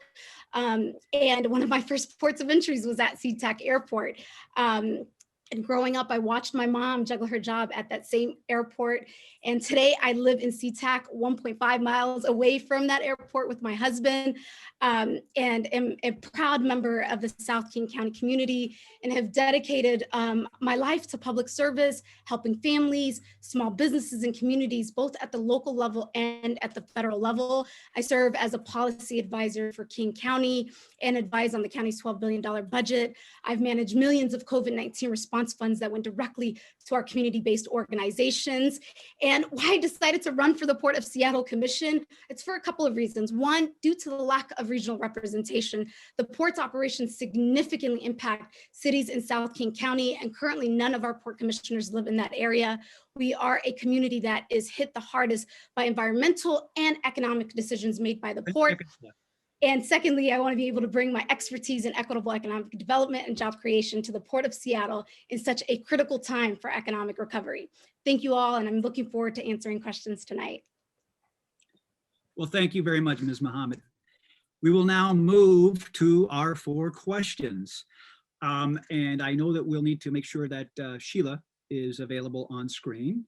And one of my first ports of entries was at SeaTac Airport. And growing up, I watched my mom juggle her job at that same airport. And today I live in SeaTac, 1.5 miles away from that airport with my husband, and am a proud member of the South King County community and have dedicated my life to public service, helping families, small businesses and communities, both at the local level and at the federal level. I serve as a policy advisor for King County and advise on the county's $12 billion budget. I've managed millions of COVID-19 response funds that went directly to our community-based organizations. And why I decided to run for the Port of Seattle Commission, it's for a couple of reasons. One, due to the lack of regional representation, the port's operations significantly impact cities in South King County, and currently none of our port commissioners live in that area. We are a community that is hit the hardest by environmental and economic decisions made by the port. And secondly, I want to be able to bring my expertise in equitable economic development and job creation to the Port of Seattle in such a critical time for economic recovery. Thank you all, and I'm looking forward to answering questions tonight. Well, thank you very much, Ms. Muhammad. We will now move to our 4 questions. And I know that we'll need to make sure that Sheila is available on screen.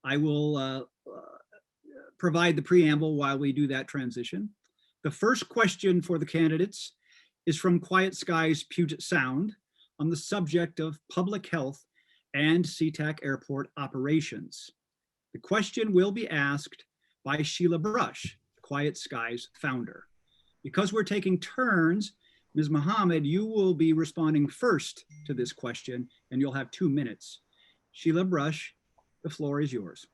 I will provide the preamble while we do that transition. The first question for the candidates is from Quiet Skies Puget Sound on the subject of public health and SeaTac Airport operations. The question will be asked by Sheila Brush, Quiet Skies founder. Because we're taking turns, Ms. Muhammad, you will be responding first to this question, and you'll have 2 minutes. Sheila Brush, the floor is yours.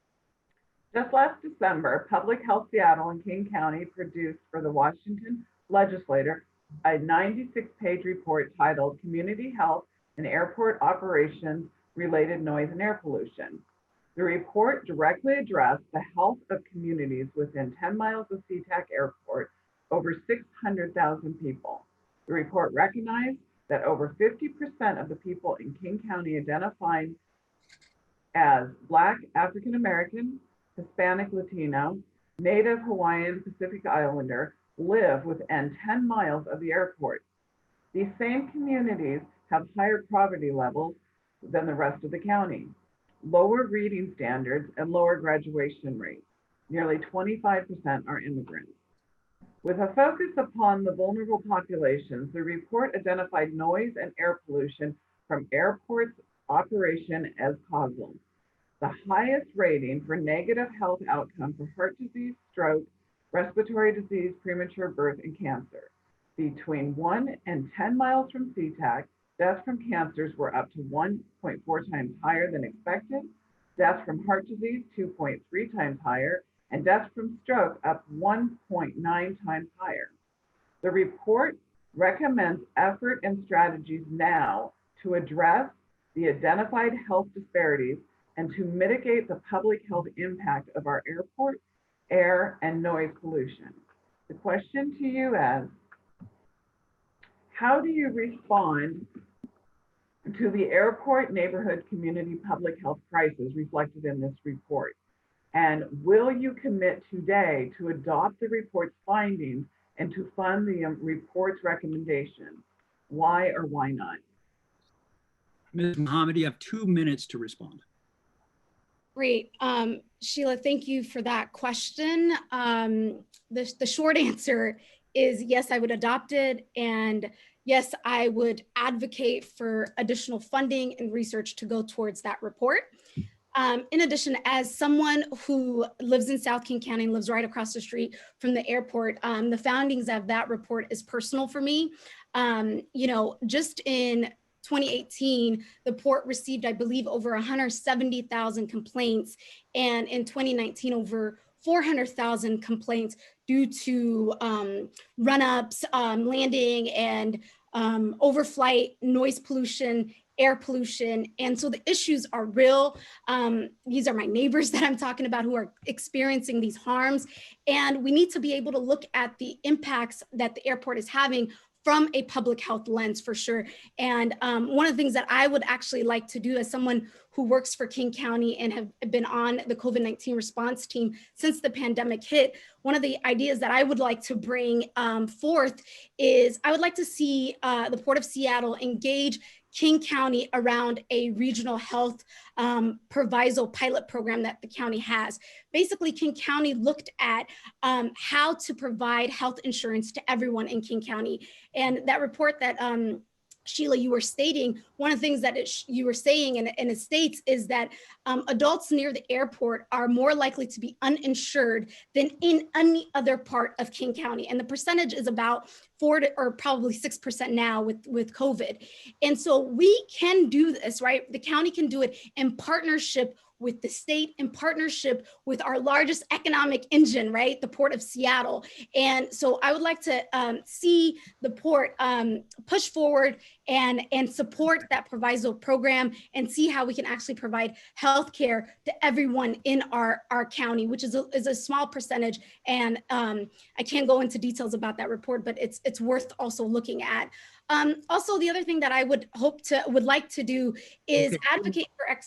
Just last December, Public Health Seattle and King County produced for the Washington legislature a 96-page report titled Community Health and Airport Operations Related Noise and Air Pollution. The report directly addressed the health of communities within 10 miles of SeaTac Airport, over 600,000 people. The report recognized that over 50% of the people in King County identified as Black, African American, Hispanic, Latino, Native Hawaiian, Pacific Islander live within 10 miles of the airport. These same communities have higher poverty levels than the rest of the county, lower reading standards, and lower graduation rates. Nearly 25% are immigrants. With a focus upon the vulnerable populations, the report identified noise and air pollution from airports operation as causal. The highest rating for negative health outcome for heart disease, stroke, respiratory disease, premature birth, and cancer. Between 1 and 10 miles from SeaTac, deaths from cancers were up to 1.4 times higher than expected, deaths from heart disease 2.3 times higher, and deaths from stroke up 1.9 times higher. The report recommends effort and strategies now to address the identified health disparities and to mitigate the public health impact of our airport, air, and noise pollution. The question to you is, how do you respond to the airport neighborhood community public health crisis reflected in this report? And will you commit today to adopt the report's findings and to fund the report's recommendations? Why or why not? Ms. Muhammad, you have 2 minutes to respond. Great. Sheila, thank you for that question. The short answer is yes, I would adopt it. And yes, I would advocate for additional funding and research to go towards that report. In addition, as someone who lives in South King County and lives right across the street from the airport, the findings of that report is personal for me. Just in 2018, the port received, I believe, over 170,000 complaints, and in 2019, over 400,000 complaints due to run-ups, landing, and overflight, noise pollution, air pollution. And so the issues are real. These are my neighbors that I'm talking about who are experiencing these harms. And we need to be able to look at the impacts that the airport is having from a public health lens for sure. And one of the things that I would actually like to do as someone who works for King County and have been on the COVID-19 response team since the pandemic hit, one of the ideas that I would like to bring forth is I would like to see the Port of Seattle engage King County around a regional health proviso pilot program that the county has. Basically, King County looked at how to provide health insurance to everyone in King County. And that report that Sheila, you were stating, one of the things that you were saying and it states is that adults near the airport are more likely to be uninsured than in any other part of King County. And the percentage is about 4 or probably 6% now with COVID. And so we can do this, right? The county can do it in partnership with the state, in partnership with our largest economic engine, right? The Port of Seattle. And so I would like to see the port push forward and support that proviso program and see how we can actually provide healthcare to everyone in our county, which is a small percentage. And I can't go into details about that report, but it's worth also looking at. Also, the other thing that I would like to do is advocate for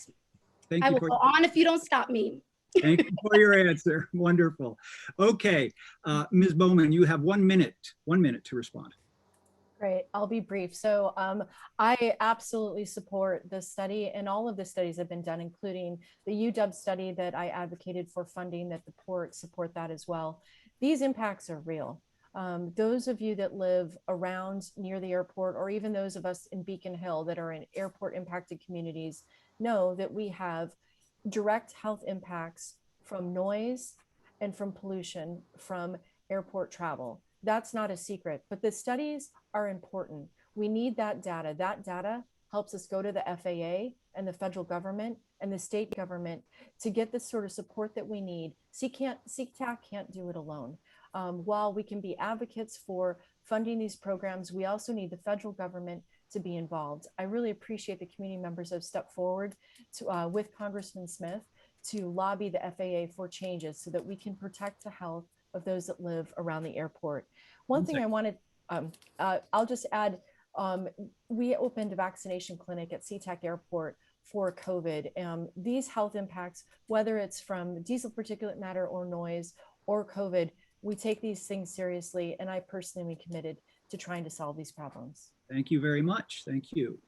I will go on if you don't stop me. Thank you for your answer. Wonderful. Okay, Ms. Bowman, you have 1 minute to respond. Great, I'll be brief. So I absolutely support the study, and all of the studies have been done, including the UW study that I advocated for funding, that the port support that as well. These impacts are real. Those of you that live around near the airport, or even those of us in Beacon Hill that are in airport impacted communities, know that we have direct health impacts from noise and from pollution from airport travel. That's not a secret, but the studies are important. We need that data. That data helps us go to the FAA and the federal government and the state government to get the sort of support that we need. CTAC can't do it alone. While we can be advocates for funding these programs, we also need the federal government to be involved. I really appreciate the community members have stepped forward to, with Congressman Smith to lobby the FAA for changes so that we can protect the health of those that live around the airport. One thing I wanted, I'll just add, we opened a vaccination clinic at SeaTac Airport for COVID. These health impacts, whether it's from diesel particulate matter or noise or COVID, we take these things seriously, and I personally am committed to trying to solve these problems. Thank you very much. Thank you.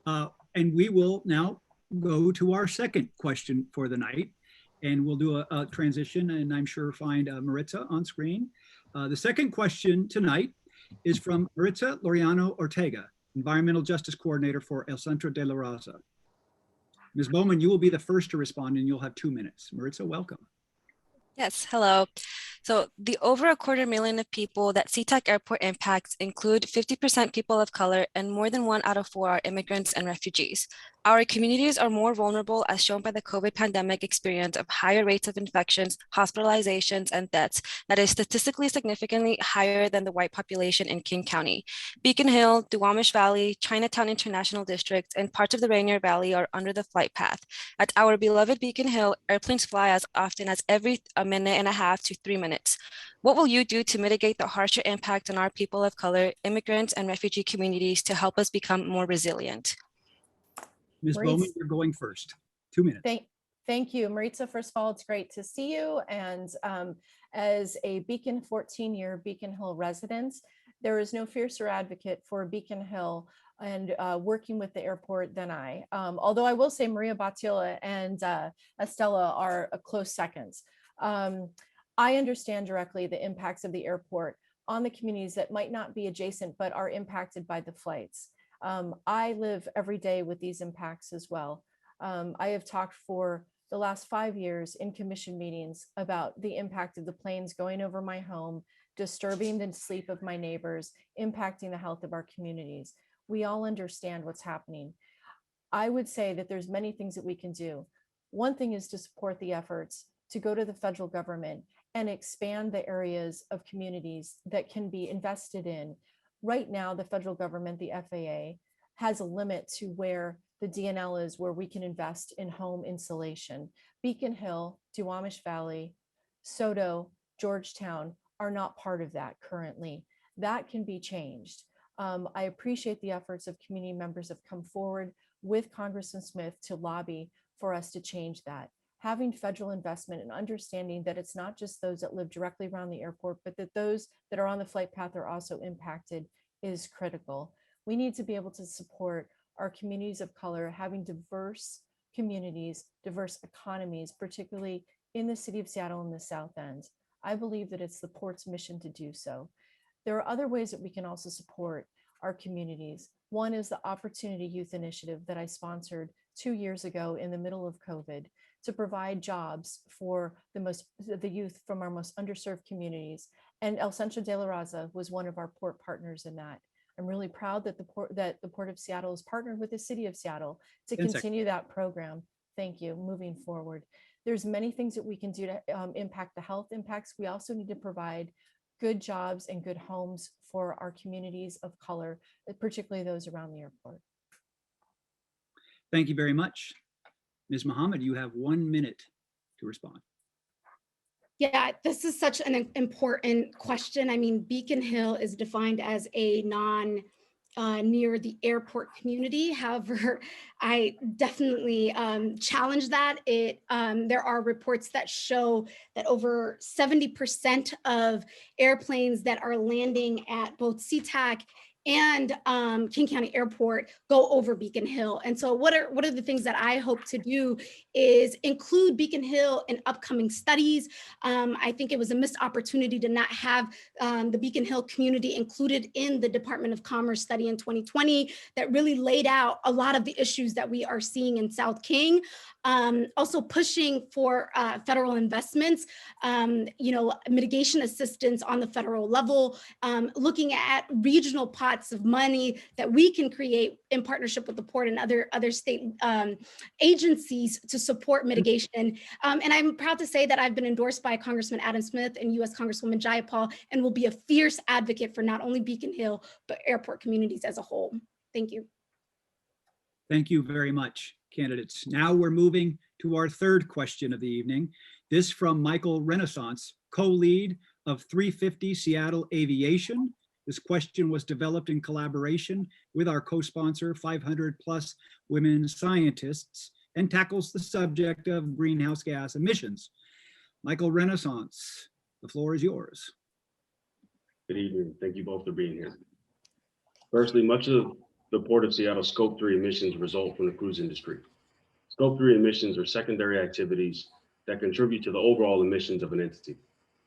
And we will now go to our second question for the night, and we'll do a transition, and I'm sure find Maritza on screen. The second question tonight is from Maritza Lauriano Ortega, Environmental Justice Coordinator for El Centro de la Raza. Ms. Bowman, you will be the first to respond, and you'll have 2 minutes. Maritza, welcome. Yes, hello. So the over 250,000 of people that SeaTac Airport impacts include 50% people of color, and more than 1 out of 4 are immigrants and refugees. Our communities are more vulnerable, as shown by the COVID pandemic experience of higher rates of infections, hospitalizations, and deaths that is statistically significantly higher than the white population in King County. Beacon Hill, Duwamish Valley, Chinatown International District, and parts of the Rainier Valley are under the flight path. At our beloved Beacon Hill, airplanes fly as often as every 1.5 to 3 minutes. What will you do to mitigate the harsher impact on our people of color, immigrants, and refugee communities to help us become more resilient? Ms. Bowman, you're going first. 2 minutes. Thank you, Maritza. First of all, it's great to see you. And as a 14-year Beacon Hill resident, there is no fiercer advocate for Beacon Hill and working with the airport than I. Although I will say Maria Batiola and Estella are a close seconds. I understand directly the impacts of the airport on the communities that might not be adjacent, but are impacted by the flights. I live every day with these impacts as well. I have talked for the last 5 years in commission meetings about the impact of the planes going over my home, disturbing the sleep of my neighbors, impacting the health of our communities. We all understand what's happening. I would say that there's many things that we can do. One thing is to support the efforts to go to the federal government and expand the areas of communities that can be invested in. Right now, the federal government, the FAA, has a limit to where the DNL is, where we can invest in home insulation. Beacon Hill, Duwamish Valley, Soto, Georgetown are not part of that currently. That can be changed. I appreciate the efforts of community members have come forward with Congressman Smith to lobby for us to change that. Having federal investment and understanding that it's not just those that live directly around the airport, but that those that are on the flight path are also impacted is critical. We need to be able to support our communities of color, having diverse communities, diverse economies, particularly in the city of Seattle and the South End. I believe that it's the port's mission to do so. There are other ways that we can also support our communities. One is the Opportunity Youth Initiative that I sponsored 2 years ago in the middle of COVID to provide jobs for the youth from our most underserved communities. And El Centro de la Raza was one of our port partners in that. I'm really proud that the Port of Seattle has partnered with the City of Seattle to continue that program. Thank you. Moving forward, there's many things that we can do to impact the health impacts. We also need to provide good jobs and good homes for our communities of color, particularly those around the airport. Thank you very much. Ms. Muhammad, you have 1 minute to respond. Yeah, this is such an important question. I mean, Beacon Hill is defined as a near the airport community. However, I definitely challenge that. There are reports that show that over 70% of airplanes that are landing at both SeaTac and King County Airport go over Beacon Hill. And so what are the things that I hope to do is include Beacon Hill in upcoming studies. I think it was a missed opportunity to not have the Beacon Hill community included in the Department of Commerce study in 2020 that really laid out a lot of the issues that we are seeing in South King. Also pushing for federal investments, mitigation assistance on the federal level, looking at regional pots of money that we can create in partnership with the port and other state agencies to support mitigation. And I'm proud to say that I've been endorsed by Congressman Adam Smith and U.S. Congresswoman Jayapal, and will be a fierce advocate for not only Beacon Hill, but airport communities as a whole. Thank you. Thank you very much, candidates. Now we're moving to our third question of the evening. This from Michael Renaissance, co-lead of 350 Seattle Aviation. This question was developed in collaboration with our co-sponsor, 500 plus women scientists, and tackles the subject of greenhouse gas emissions. Michael Renaissance, the floor is yours. Good evening. Thank you both for being here. Firstly, much of the Port of Seattle Scope 3 emissions result from the cruise industry. Scope 3 emissions are secondary activities that contribute to the overall emissions of an entity.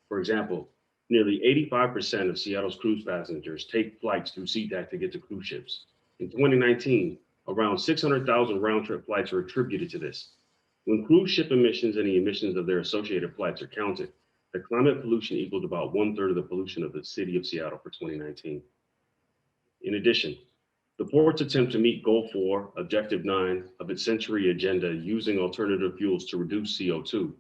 For example, nearly 85% of Seattle's cruise passengers take flights through SeaTac to get to cruise ships. In 2019, around 600,000 round-trip flights are attributed to this. When cruise ship emissions and the emissions of their associated flights are counted, the climate pollution equaled about 1/3 of the pollution of the city of Seattle for 2019. In addition, the port's attempt to meet Goal 4, Objective 9 of its Century Agenda using alternative fuels to reduce CO2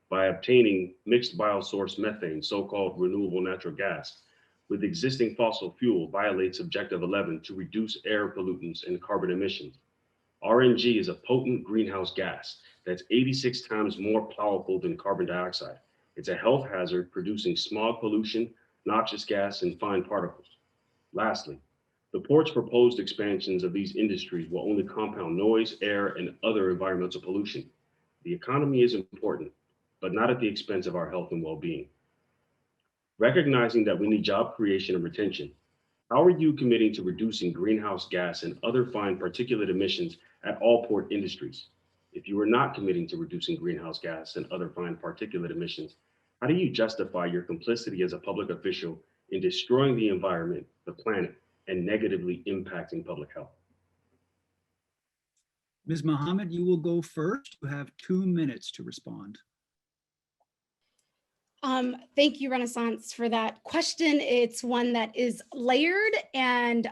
by obtaining mixed biosource methane, so-called renewable natural gas, with existing fossil fuel violates Objective 11 to reduce air pollutants and carbon emissions. RNG is a potent greenhouse gas that's 86 times more powerful than carbon dioxide. It's a health hazard producing smog pollution, noxious gas, and fine particles. Lastly, the port's proposed expansions of these industries will only compound noise, air, and other environmental pollution. The economy is important, but not at the expense of our health and well-being. Recognizing that we need job creation and retention, how are you committing to reducing greenhouse gas and other fine particulate emissions at all port industries? If you are not committing to reducing greenhouse gas and other fine particulate emissions, how do you justify your complicity as a public official in destroying the environment, the planet, and negatively impacting public health? Ms. Muhammad, you will go first. You have 2 minutes to respond. Thank you, Renaissance, for that question. It's one that is layered, and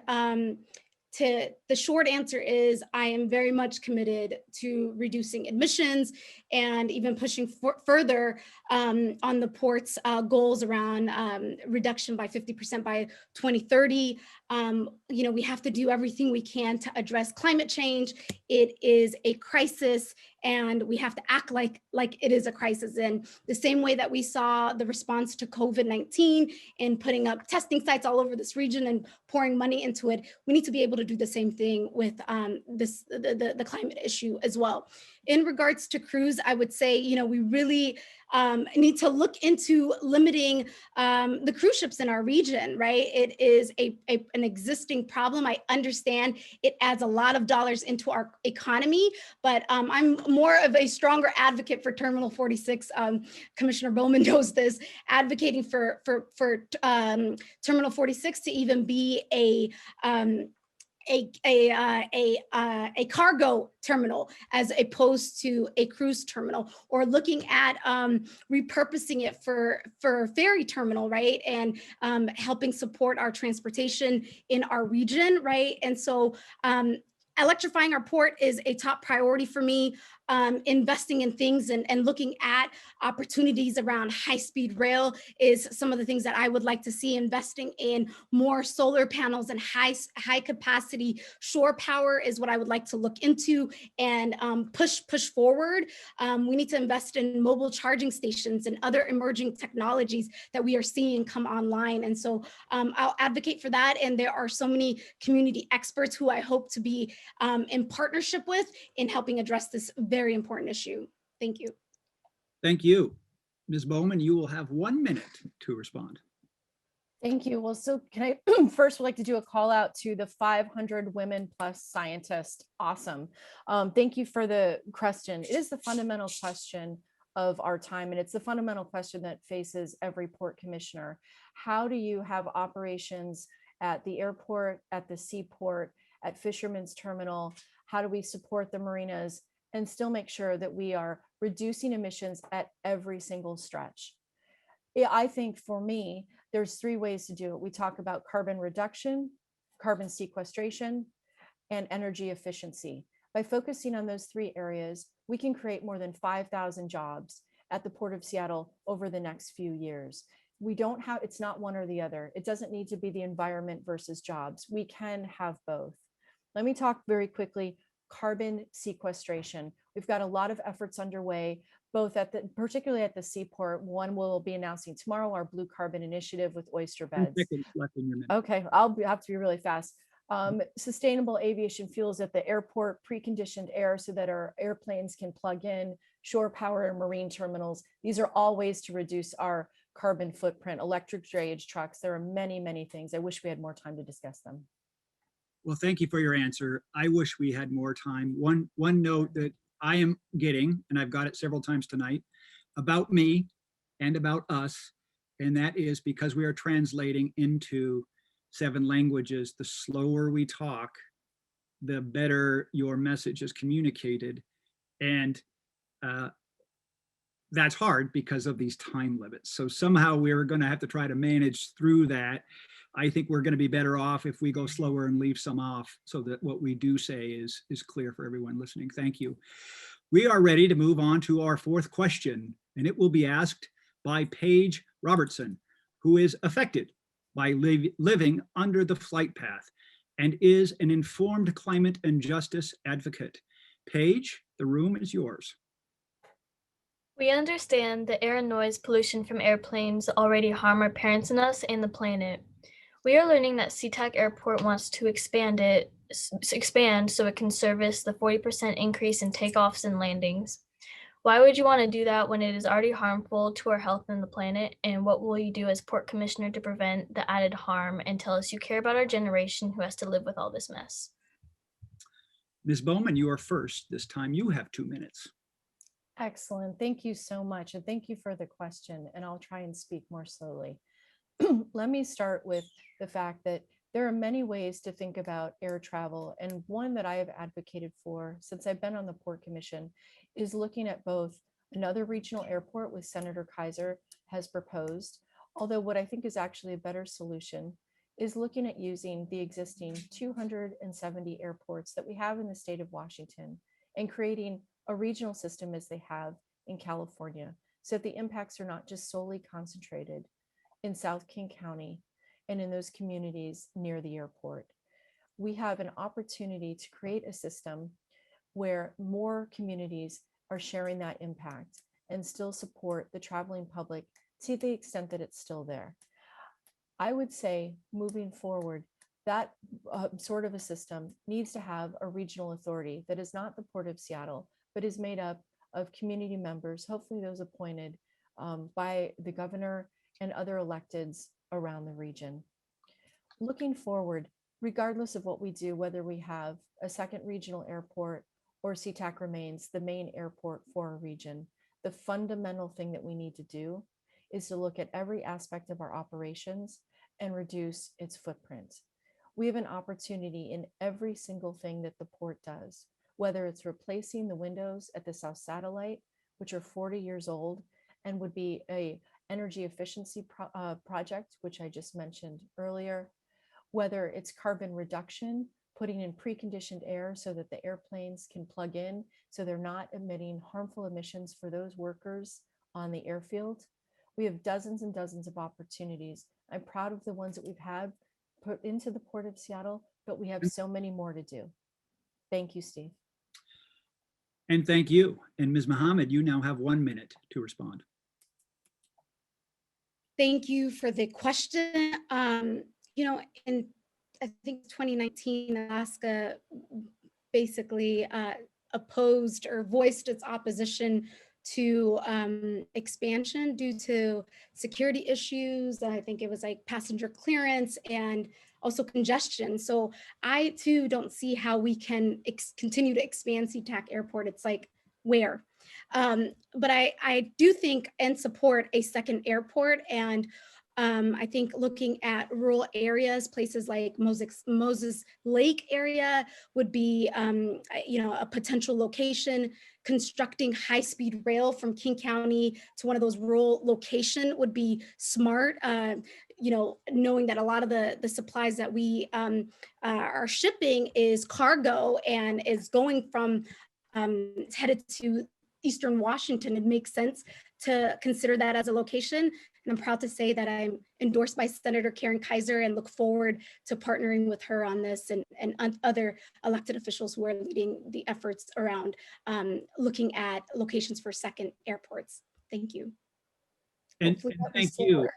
the short answer is I am very much committed to reducing emissions and even pushing further on the port's goals around reduction by 50% by 2030. We have to do everything we can to address climate change. It is a crisis, and we have to act like it is a crisis. In the same way that we saw the response to COVID-19 and putting up testing sites all over this region and pouring money into it, we need to be able to do the same thing with the climate issue as well. In regards to crews, I would say, we really need to look into limiting the cruise ships in our region, right? It is an existing problem. I understand it adds a lot of dollars into our economy, but I'm more of a stronger advocate for Terminal 46. Commissioner Bowman knows this, advocating for Terminal 46 to even be a cargo terminal as opposed to a cruise terminal, or looking at repurposing it for ferry terminal, right? And helping support our transportation in our region, right? And so electrifying our port is a top priority for me. Investing in things and looking at opportunities around high-speed rail is some of the things that I would like to see. Investing in more solar panels and high capacity shore power is what I would like to look into and push forward. We need to invest in mobile charging stations and other emerging technologies that we are seeing come online. And so I'll advocate for that. And there are so many community experts who I hope to be in partnership with in helping address this very important issue. Thank you. Thank you. Ms. Bowman, you will have 1 minute to respond. Thank you. Well, so can I first would like to do a call out to the 500 women plus scientists. Awesome. Thank you for the question. It is the fundamental question of our time, and it's the fundamental question that faces every port commissioner. How do you have operations at the airport, at the seaport, at Fisherman's Terminal? How do we support the marinas and still make sure that we are reducing emissions at every single stretch? I think for me, there's 3 ways to do it. We talk about carbon reduction, carbon sequestration, and energy efficiency. By focusing on those 3 areas, we can create more than 5,000 jobs at the Port of Seattle over the next few years. It's not one or the other. It doesn't need to be the environment versus jobs. We can have both. Let me talk very quickly, carbon sequestration. We've got a lot of efforts underway, both particularly at the seaport. One we'll be announcing tomorrow, our Blue Carbon Initiative with oyster beds. 2 seconds left in your minute. Okay, I'll have to be really fast. Sustainable aviation fuels at the airport, preconditioned air so that our airplanes can plug in, shore power and marine terminals. These are all ways to reduce our carbon footprint. Electric drayage trucks. There are many, many things. I wish we had more time to discuss them. Well, thank you for your answer. I wish we had more time. One note that I am getting, and I've got it several times tonight, about me and about us, and that is because we are translating into 7 languages. The slower we talk, the better your message is communicated. And that's hard because of these time limits. So somehow we're going to have to try to manage through that. I think we're going to be better off if we go slower and leave some off so that what we do say is clear for everyone listening. Thank you. We are ready to move on to our 4th question, and it will be asked by Paige Robertson, who is affected by living under the flight path and is an informed climate and justice advocate. Paige, the room is yours. We understand that air and noise pollution from airplanes already harm our parents and us and the planet. We are learning that SeaTac Airport wants to expand so it can service the 40% increase in takeoffs and landings. Why would you want to do that when it is already harmful to our health and the planet? And what will you do as Port Commissioner to prevent the added harm and tell us you care about our generation who has to live with all this mess? Ms. Bowman, you are first. This time you have 2 minutes. Excellent. Thank you so much. And thank you for the question. And I'll try and speak more slowly. Let me start with the fact that there are many ways to think about air travel. And one that I have advocated for since I've been on the Port Commission is looking at both Another regional airport with Senator Kaiser has proposed, although what I think is actually a better solution is looking at using the existing 270 airports that we have in the state of Washington and creating a regional system as they have in California, so that the impacts are not just solely concentrated in South King County and in those communities near the airport. We have an opportunity to create a system where more communities are sharing that impact and still support the traveling public to the extent that it's still there. I would say moving forward, that sort of a system needs to have a regional authority that is not the Port of Seattle, but is made up of community members, hopefully those appointed by the governor and other electeds around the region. Looking forward, regardless of what we do, whether we have a second regional airport or SeaTac remains the main airport for a region, the fundamental thing that we need to do is to look at every aspect of our operations and reduce its footprint. We have an opportunity in every single thing that the port does, whether it's replacing the windows at the South Satellite, which are 40 years old and would be a energy efficiency project, which I just mentioned earlier, whether it's carbon reduction, putting in preconditioned air so that the airplanes can plug in so they're not emitting harmful emissions for those workers on the airfield. We have dozens and dozens of opportunities. I'm proud of the ones that we've had put into the Port of Seattle, but we have so many more to do. Thank you, Steve. And thank you. And Ms. Muhammad, you now have 1 minute to respond. Thank you for the question. In I think 2019, Alaska basically opposed or voiced its opposition to expansion due to security issues. I think it was like passenger clearance and also congestion. So I too don't see how we can continue to expand SeaTac Airport. It's like, where? But I do think and support a second airport, and I think looking at rural areas, places like Moses Lake area would be, a potential location. Constructing high-speed rail from King County to one of those rural location would be smart. Knowing that a lot of the supplies that we are shipping is cargo and is going from headed to Eastern Washington, it makes sense to consider that as a location. And I'm proud to say that I'm endorsed by Senator Karen Kaiser and look forward to partnering with her on this and other elected officials who are leading the efforts around looking at locations for second airports. Thank you. And thank you.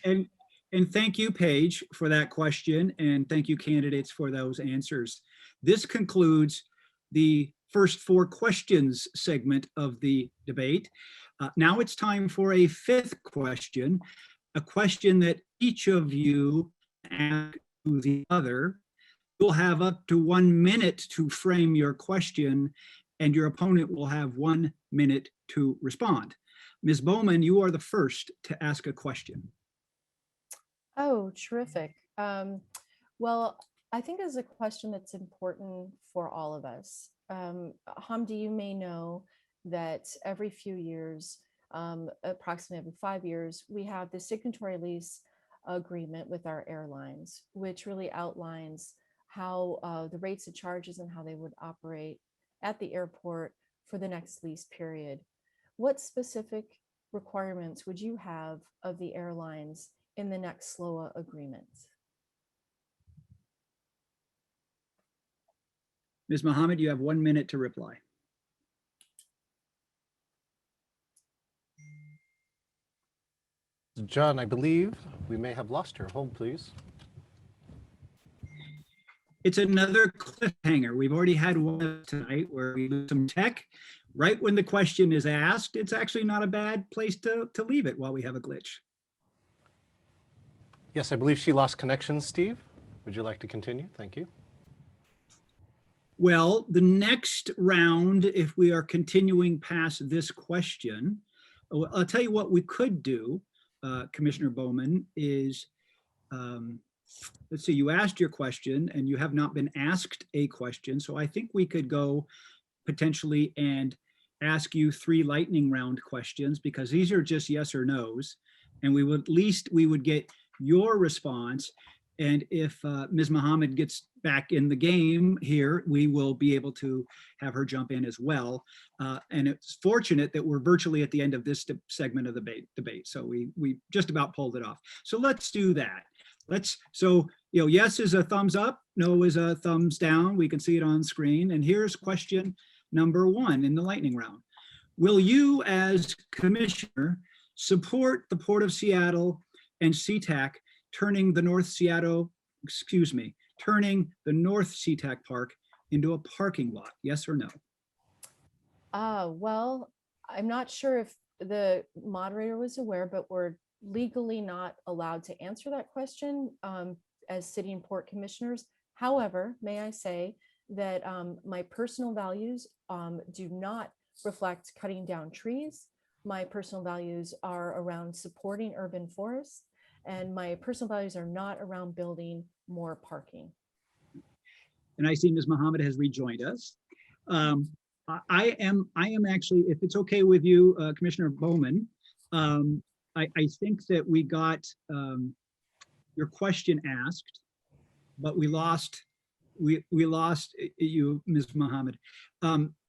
And thank you, Paige, for that question. And thank you, candidates, for those answers. This concludes the first 4 questions segment of the debate. Now it's time for a 5th question, a question that each of you ask to the other. You'll have up to 1 minute to frame your question, and your opponent will have 1 minute to respond. Ms. Bowman, you are the first to ask a question. Oh, terrific. Well, I think it's a question that's important for all of us. Hamdi, you may know that every few years, approximately every 5 years, we have the signatory lease agreement with our airlines, which really outlines how the rates of charges and how they would operate at the airport for the next lease period. What specific requirements would you have of the airlines in the next SLOA agreement? Ms. Muhammad, you have 1 minute to reply. John, I believe we may have lost her. Hold, please. It's another cliffhanger. We've already had one tonight where we lose some tech. Right when the question is asked, it's actually not a bad place to leave it while we have a glitch. Yes, I believe she lost connection, Steve. Would you like to continue? Thank you. Well, the next round, if we are continuing past this question, I'll tell you what we could do, Commissioner Bowman, is, let's see, you asked your question and you have not been asked a question. So I think we could go potentially and ask you 3 lightning round questions because these are just yes or no's. And we would, at least we would get your response. And if Ms. Muhammad gets back in the game here, we will be able to have her jump in as well. And it's fortunate that we're virtually at the end of this segment of the debate. So we just about pulled it off. So let's do that. So, yes is a thumbs up, no is a thumbs down. We can see it on screen. And here's question number 1 in the lightning round. Will you as commissioner support the Port of Seattle and SeaTac turning the North SeaTac Park into a parking lot? Yes or no? Well, I'm not sure if the moderator was aware, but we're legally not allowed to answer that question as city and port commissioners. However, may I say that my personal values do not reflect cutting down trees. My personal values are around supporting urban forests, and my personal values are not around building more parking. And I see Ms. Muhammad has rejoined us. I am actually, if it's okay with you, Commissioner Bowman, I think that we got your question asked, but we lost you, Ms. Muhammad.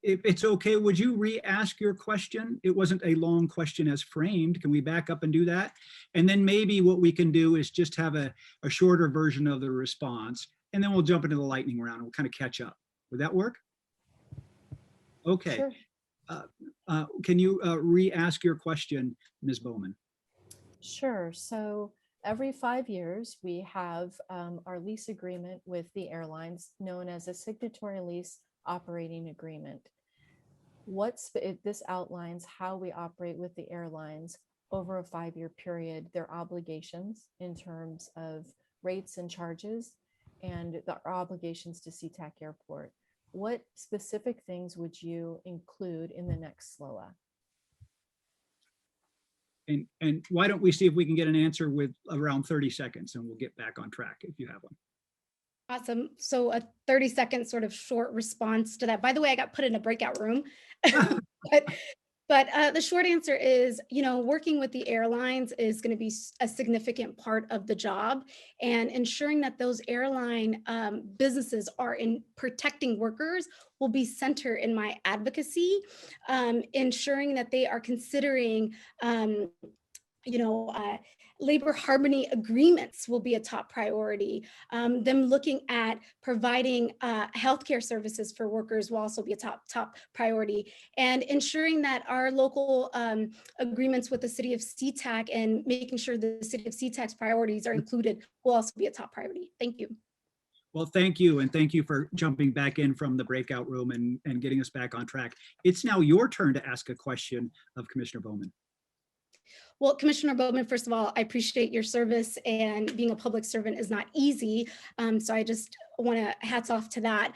If it's okay, would you re-ask your question? It wasn't a long question as framed. Can we back up and do that? And then maybe what we can do is just have a shorter version of the response, and then we'll jump into the lightning round and we'll kind of catch up. Would that work? Okay. Sure. Can you re-ask your question, Ms. Bowman? Sure. So every 5 years, we have our lease agreement with the airlines known as a signatory lease operating agreement. This outlines how we operate with the airlines over a 5-year period, their obligations in terms of rates and charges, and our obligations to SeaTac Airport. What specific things would you include in the next SLOA? And why don't we see if we can get an answer with around 30 seconds and we'll get back on track if you have one. Awesome. So a 30-second sort of short response to that. By the way, I got put in a breakout room. But the short answer is, working with the airlines is going to be a significant part of the job, and ensuring that those airline businesses are in protecting workers will be center in my advocacy, ensuring that they are considering labor harmony agreements will be a top priority. Them looking at providing healthcare services for workers will also be a top priority. And ensuring that our local agreements with the city of SeaTac and making sure the city of SeaTac's priorities are included will also be a top priority. Thank you. Well, thank you. And thank you for jumping back in from the breakout room and getting us back on track. It's now your turn to ask a question of Commissioner Bowman. Well, Commissioner Bowman, first of all, I appreciate your service, and being a public servant is not easy. So I just want to hats off to that.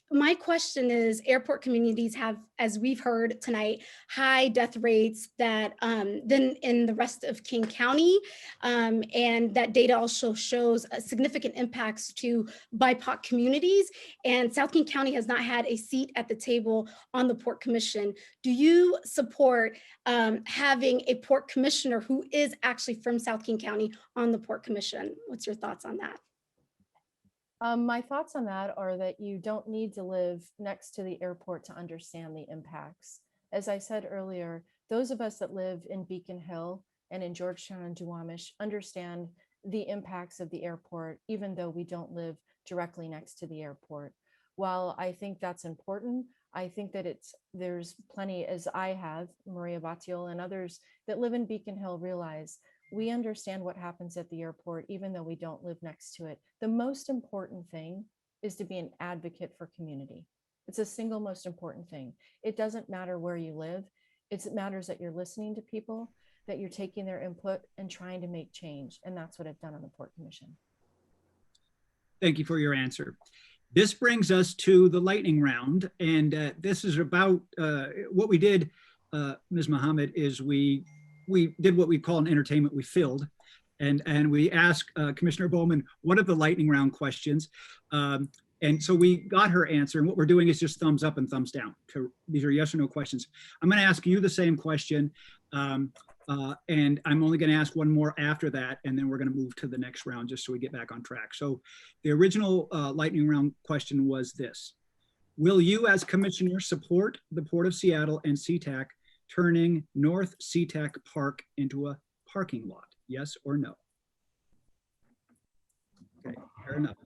My question is, airport communities have, as we've heard tonight, high death rates than in the rest of King County. And that data also shows significant impacts to BIPOC communities. And South King County has not had a seat at the table on the Port Commission. Do you support having a Port Commissioner who is actually from South King County on the Port Commission? What's your thoughts on that? My thoughts on that are that you don't need to live next to the airport to understand the impacts. As I said earlier, those of us that live in Beacon Hill and in Georgetown and Duwamish understand the impacts of the airport, even though we don't live directly next to the airport. While I think that's important, I think that there's plenty, as I have, Maria Batiola and others that live in Beacon Hill realize we understand what happens at the airport, even though we don't live next to it. The most important thing is to be an advocate for community. It's the single most important thing. It doesn't matter where you live. It matters that you're listening to people, that you're taking their input and trying to make change. And that's what I've done on the Port Commission. Thank you for your answer. This brings us to the lightning round. And this is about what we did, Ms. Muhammad, is we did what we call an entertainment. We filled, and we asked Commissioner Bowman one of the lightning round questions. And so we got her answer, and what we're doing is just thumbs up and thumbs down. These are yes or no questions. I'm going to ask you the same question, and I'm only going to ask one more after that, and then we're going to move to the next round just so we get back on track. So the original lightning round question was this: will you as commissioner support the Port of Seattle and SeaTac turning North SeaTac Park into a parking lot? Yes or no? Okay, fair enough.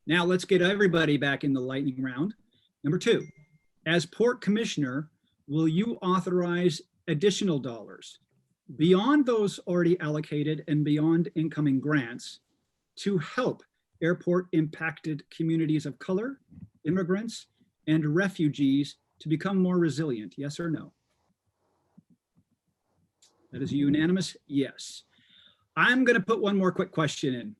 Now let's get everybody back in the lightning round. Number 2, as Port Commissioner, will you authorize additional dollars beyond those already allocated and beyond incoming grants to help airport impacted communities of color, immigrants, and refugees to become more resilient? Yes or no? That is a unanimous yes. I'm going to put one more quick question in.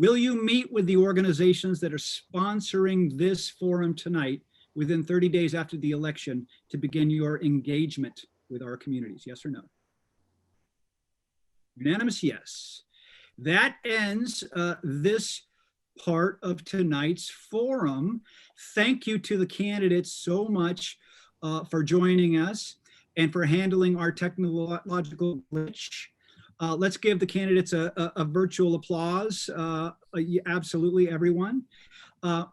Will you meet with the organizations that are sponsoring this forum tonight within 30 days after the election to begin your engagement with our communities? Yes or no? Unanimous yes. That ends this part of tonight's forum. Thank you to the candidates so much for joining us and for handling our technological glitch. Let's give the candidates a virtual applause. Absolutely, everyone.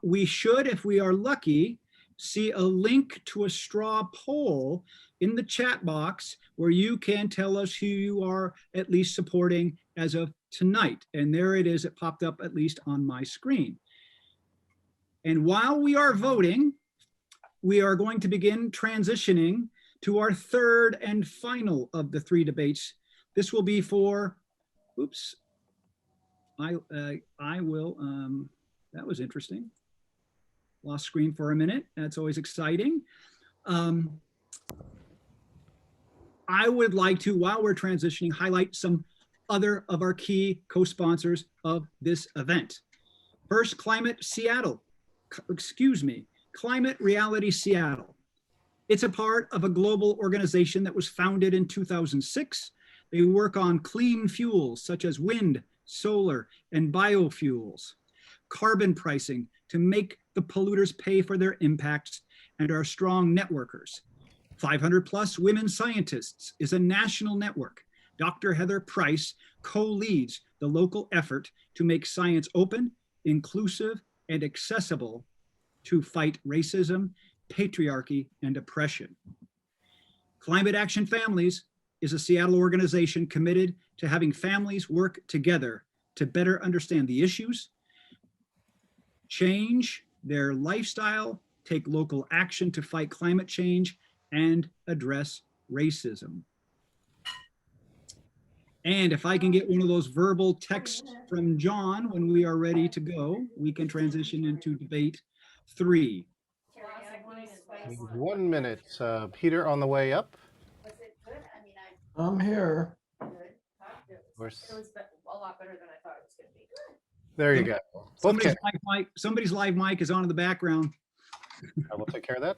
We should, if we are lucky, see a link to a straw poll in the chat box where you can tell us who you are at least supporting as of tonight. And there it is, it popped up at least on my screen. And while we are voting, we are going to begin transitioning to our third and final of the 3 debates. This will be for, oops, I will, that was interesting. Lost screen for a minute, that's always exciting. I would like to, while we're transitioning, highlight some other of our key co-sponsors of this event. First, Climate Reality Seattle. It's a part of a global organization that was founded in 2006. They work on clean fuels such as wind, solar, and biofuels, carbon pricing to make the polluters pay for their impacts, and are strong networkers. 500 plus women scientists is a national network. Dr. Heather Price co-leads the local effort to make science open, inclusive, and accessible to fight racism, patriarchy, and oppression. Climate Action Families is a Seattle organization committed to having families work together to better understand the issues, change their lifestyle, take local action to fight climate change, and address racism. And if I can get one of those verbal texts from John when we are ready to go, we can transition into debate 3. 1 minute. Peter on the way up. I'm here. It was a lot better than I thought it was going to be. There you go. Somebody's live mic is on in the background. I will take care of that.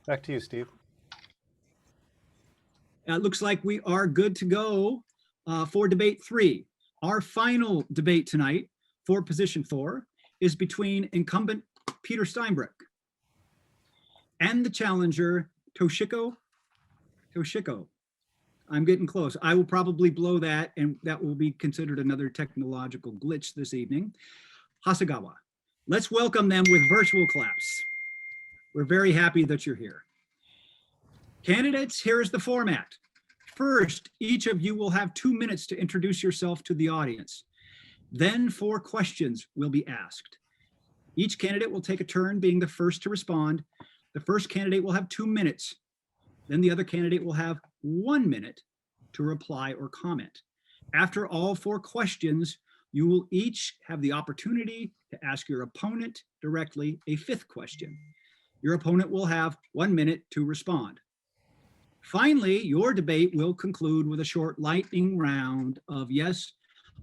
Back to you, Steve. It looks like we are good to go for debate 3. Our final debate tonight for position 4 is between incumbent Peter Steinbrück and the challenger Toshiko. I'm getting close. I will probably blow that, and that will be considered another technological glitch this evening. Hasegawa. Let's welcome them with virtual claps. We're very happy that you're here. Candidates, here is the format. First, each of you will have 2 minutes to introduce yourself to the audience. Then 4 questions will be asked. Each candidate will take a turn being the first to respond. The first candidate will have 2 minutes. Then the other candidate will have 1 minute to reply or comment. After all 4 questions, you will each have the opportunity to ask your opponent directly a 5th question. Your opponent will have 1 minute to respond. Finally, your debate will conclude with a short lightning round of yes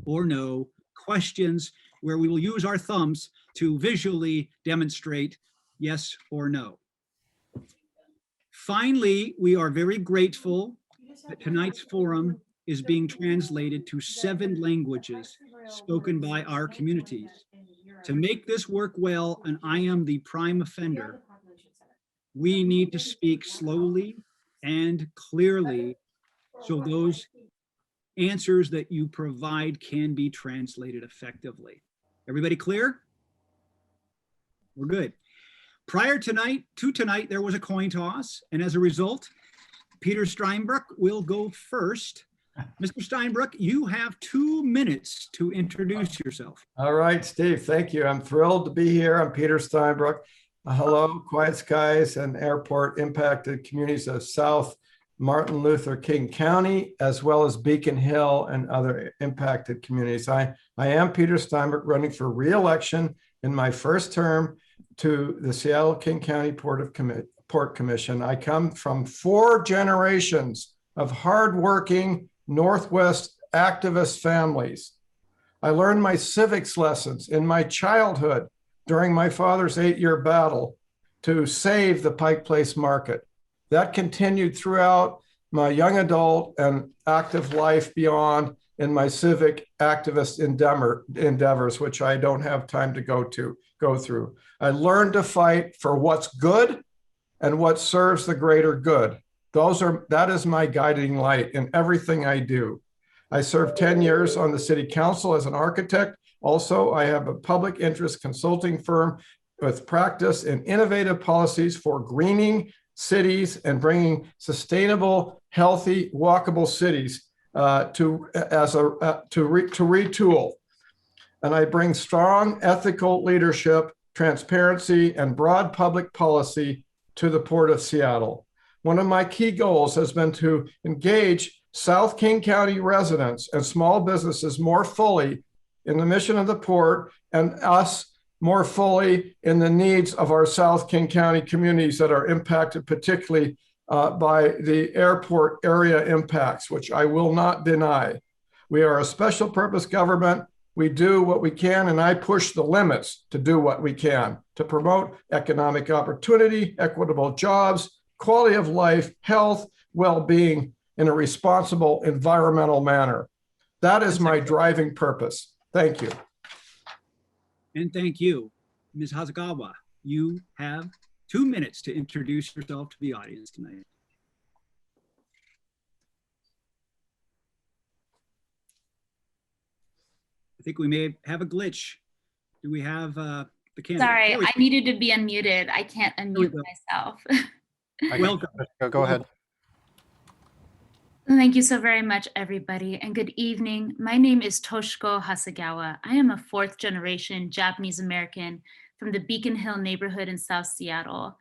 or no questions where we will use our thumbs to visually demonstrate yes or no. Finally, we are very grateful that tonight's forum is being translated to 7 languages spoken by our communities. To make this work well, and I am the prime offender, we need to speak slowly and clearly so those answers that you provide can be translated effectively. Everybody clear? We're good. Prior to tonight, there was a coin toss, and as a result, Peter Steinbruck will go first. Mr. Steinbruck, you have 2 minutes to introduce yourself. All right, Steve, thank you. I'm thrilled to be here. I'm Peter Steinbruck. Hello, Quiet Skies and airport impacted communities of South Martin Luther King County, as well as Beacon Hill and other impacted communities. I am Peter Steinbruck, running for re-election in my first term to the Seattle King County Port Commission. I come from 4 generations of hardworking Northwest activist families. I learned my civics lessons in my childhood during my father's 8-year battle to save the Pike Place market. That continued throughout my young adult and active life beyond in my civic activist endeavors, which I don't have time to go through. I learned to fight for what's good and what serves the greater good. That is my guiding light in everything I do. I served 10 years on the city council as an architect. Also, I have a public interest consulting firm with practice in innovative policies for greening cities and bringing sustainable, healthy, walkable cities to retool. And I bring strong ethical leadership, transparency, and broad public policy to the Port of Seattle. One of my key goals has been to engage South King County residents and small businesses more fully in the mission of the port, and us more fully in the needs of our South King County communities that are impacted particularly by the airport area impacts, which I will not deny. We are a special purpose government. We do what we can, and I push the limits to do what we can to promote economic opportunity, equitable jobs, quality of life, health, well-being in a responsible environmental manner. That is my driving purpose. Thank you. And thank you. Ms. Hasegawa, you have 2 minutes to introduce yourself to the audience tonight. I think we may have a glitch. Do we have the candidate? Sorry, I needed to be unmuted. I can't unmute myself. Welcome. Go ahead. Thank you so very much, everybody, and good evening. My name is Toshiko Hasegawa. I am a 4th generation Japanese American from the Beacon Hill neighborhood in South Seattle.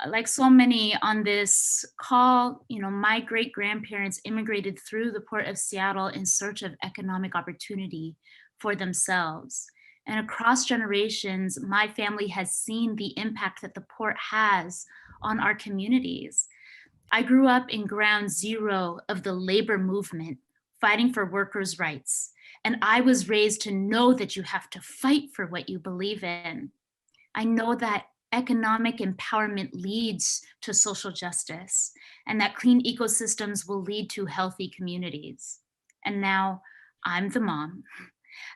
Like so many on this call, my great-grandparents immigrated through the Port of Seattle in search of economic opportunity for themselves. And across generations, my family has seen the impact that the port has on our communities. I grew up in ground zero of the labor movement, fighting for workers' rights. And I was raised to know that you have to fight for what you believe in. I know that economic empowerment leads to social justice, and that clean ecosystems will lead to healthy communities. And now I'm the mom.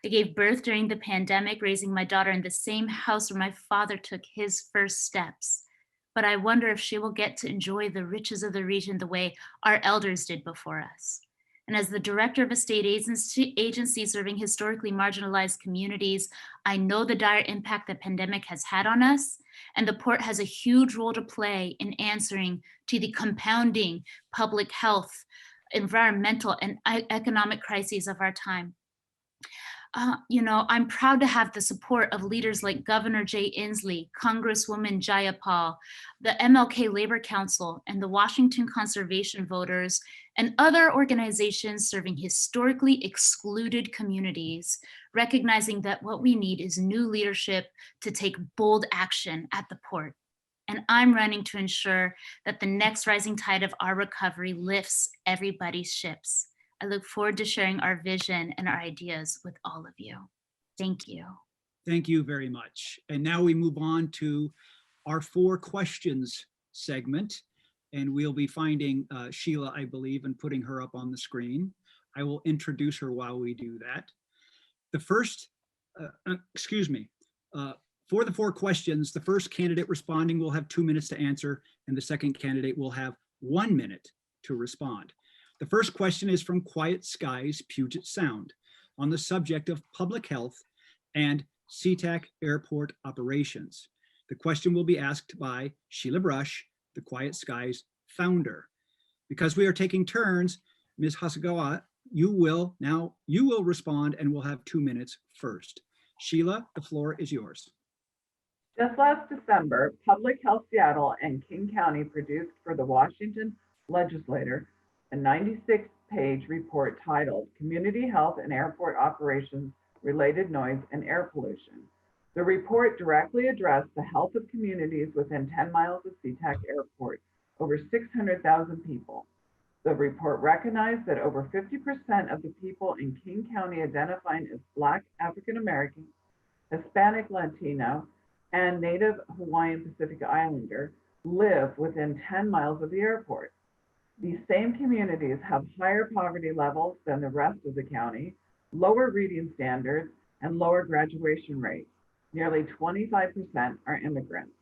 I gave birth during the pandemic, raising my daughter in the same house where my father took his first steps. But I wonder if she will get to enjoy the riches of the region the way our elders did before us. And as the director of a state agency serving historically marginalized communities, I know the dire impact the pandemic has had on us, and the port has a huge role to play in answering to the compounding public health, environmental, and economic crises of our time. I'm proud to have the support of leaders like Governor Jay Inslee, Congresswoman Jayapal, the MLK Labor Council, and the Washington Conservation Voters, and other organizations serving historically excluded communities, recognizing that what we need is new leadership to take bold action at the port. And I'm running to ensure that the next rising tide of our recovery lifts everybody's ships. I look forward to sharing our vision and our ideas with all of you. Thank you. Thank you very much. And now we move on to our 4 questions segment, and we'll be finding Sheila, I believe, and putting her up on the screen. I will introduce her while we do that. The first, For the 4 questions, the first candidate responding will have 2 minutes to answer, and the second candidate will have 1 minute to respond. The first question is from Quiet Skies, Puget Sound, on the subject of public health and SeaTac airport operations. The question will be asked by Sheila Brush, the Quiet Skies founder. Because we are taking turns, Ms. Hasegawa, you will respond and will have 2 minutes first. Sheila, the floor is yours. Just last December, Public Health Seattle and King County produced for the Washington Legislature a 96-page report titled Community Health and Airport Operations Related Noise and Air Pollution. The report directly addressed the health of communities within 10 miles of SeaTac Airport, over 600,000 people. The report recognized that over 50% of the people in King County identifying as Black African American, Hispanic Latino, and Native Hawaiian Pacific Islander live within 10 miles of the airport. These same communities have higher poverty levels than the rest of the county, lower reading standards, and lower graduation rates. Nearly 25% are immigrants.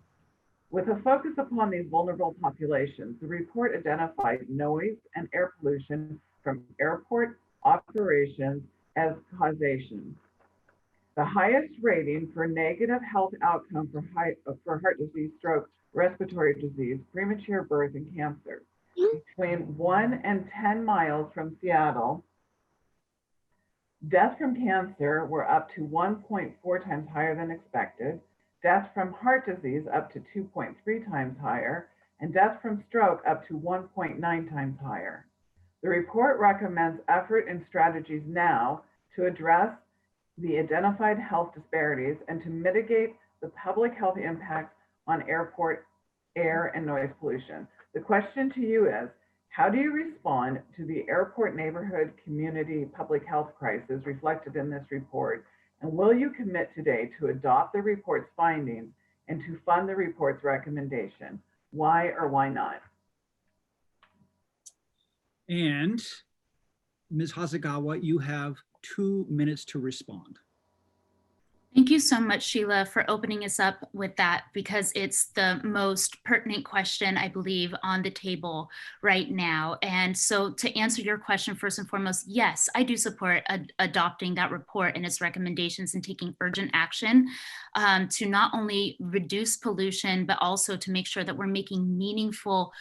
With a focus upon these vulnerable populations, the report identified noise and air pollution from airport operations as causation. The highest rating for negative health outcome for heart disease, stroke, respiratory disease, premature birth, and cancer. Between 1 and 10 miles from Seattle, deaths from cancer were up to 1.4 times higher than expected, deaths from heart disease up to 2.3 times higher, and deaths from stroke up to 1.9 times higher. The report recommends effort and strategies now to address the identified health disparities and to mitigate the public health impacts on airport air and noise pollution. The question to you is, how do you respond to the airport neighborhood community public health crisis reflected in this report? And will you commit today to adopt the report's findings and to fund the report's recommendation? Why or why not? And Ms. Hasegawa, you have 2 minutes to respond. Thank you so much, Sheila, for opening us up with that, because it's the most pertinent question, I believe, on the table right now. And so to answer your question, first and foremost, yes, I do support adopting that report and its recommendations and taking urgent action to not only reduce pollution, but also to make sure that we're making meaningful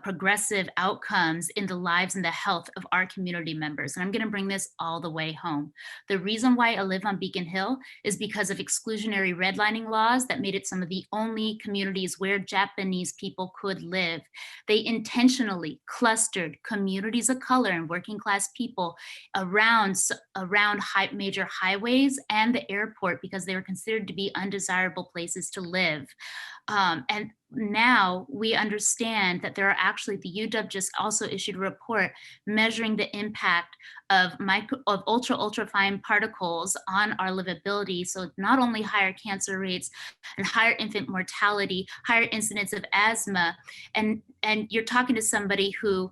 progressive outcomes in the lives and the health of our community members. And I'm going to bring this all the way home. The reason why I live on Beacon Hill is because of exclusionary redlining laws that made it some of the only communities where Japanese people could live. They intentionally clustered communities of color and working class people around major highways and the airport because they were considered to be undesirable places to live. And now we understand that there are actually, the UW just also issued a report measuring the impact of ultra fine particles on our livability. So not only higher cancer rates and higher infant mortality, higher incidence of asthma, and you're talking to somebody who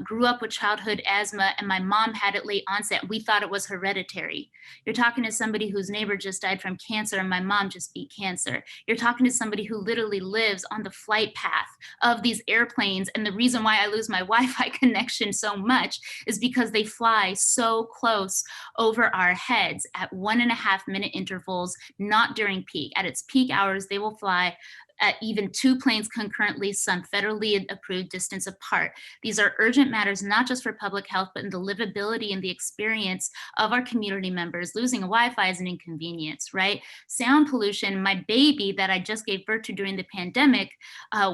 grew up with childhood asthma, and my mom had it late onset. We thought it was hereditary. You're talking to somebody whose neighbor just died from cancer, and my mom just beat cancer. You're talking to somebody who literally lives on the flight path of these airplanes. And the reason why I lose my Wi-Fi connection so much is because they fly so close over our heads at 1.5 minute intervals, not during peak. At its peak hours, they will fly at even 2 planes concurrently, some federally approved distance apart. These are urgent matters, not just for public health, but in the livability and the experience of our community members. Losing a Wi-Fi is an inconvenience, right? Sound pollution, my baby that I just gave birth to during the pandemic,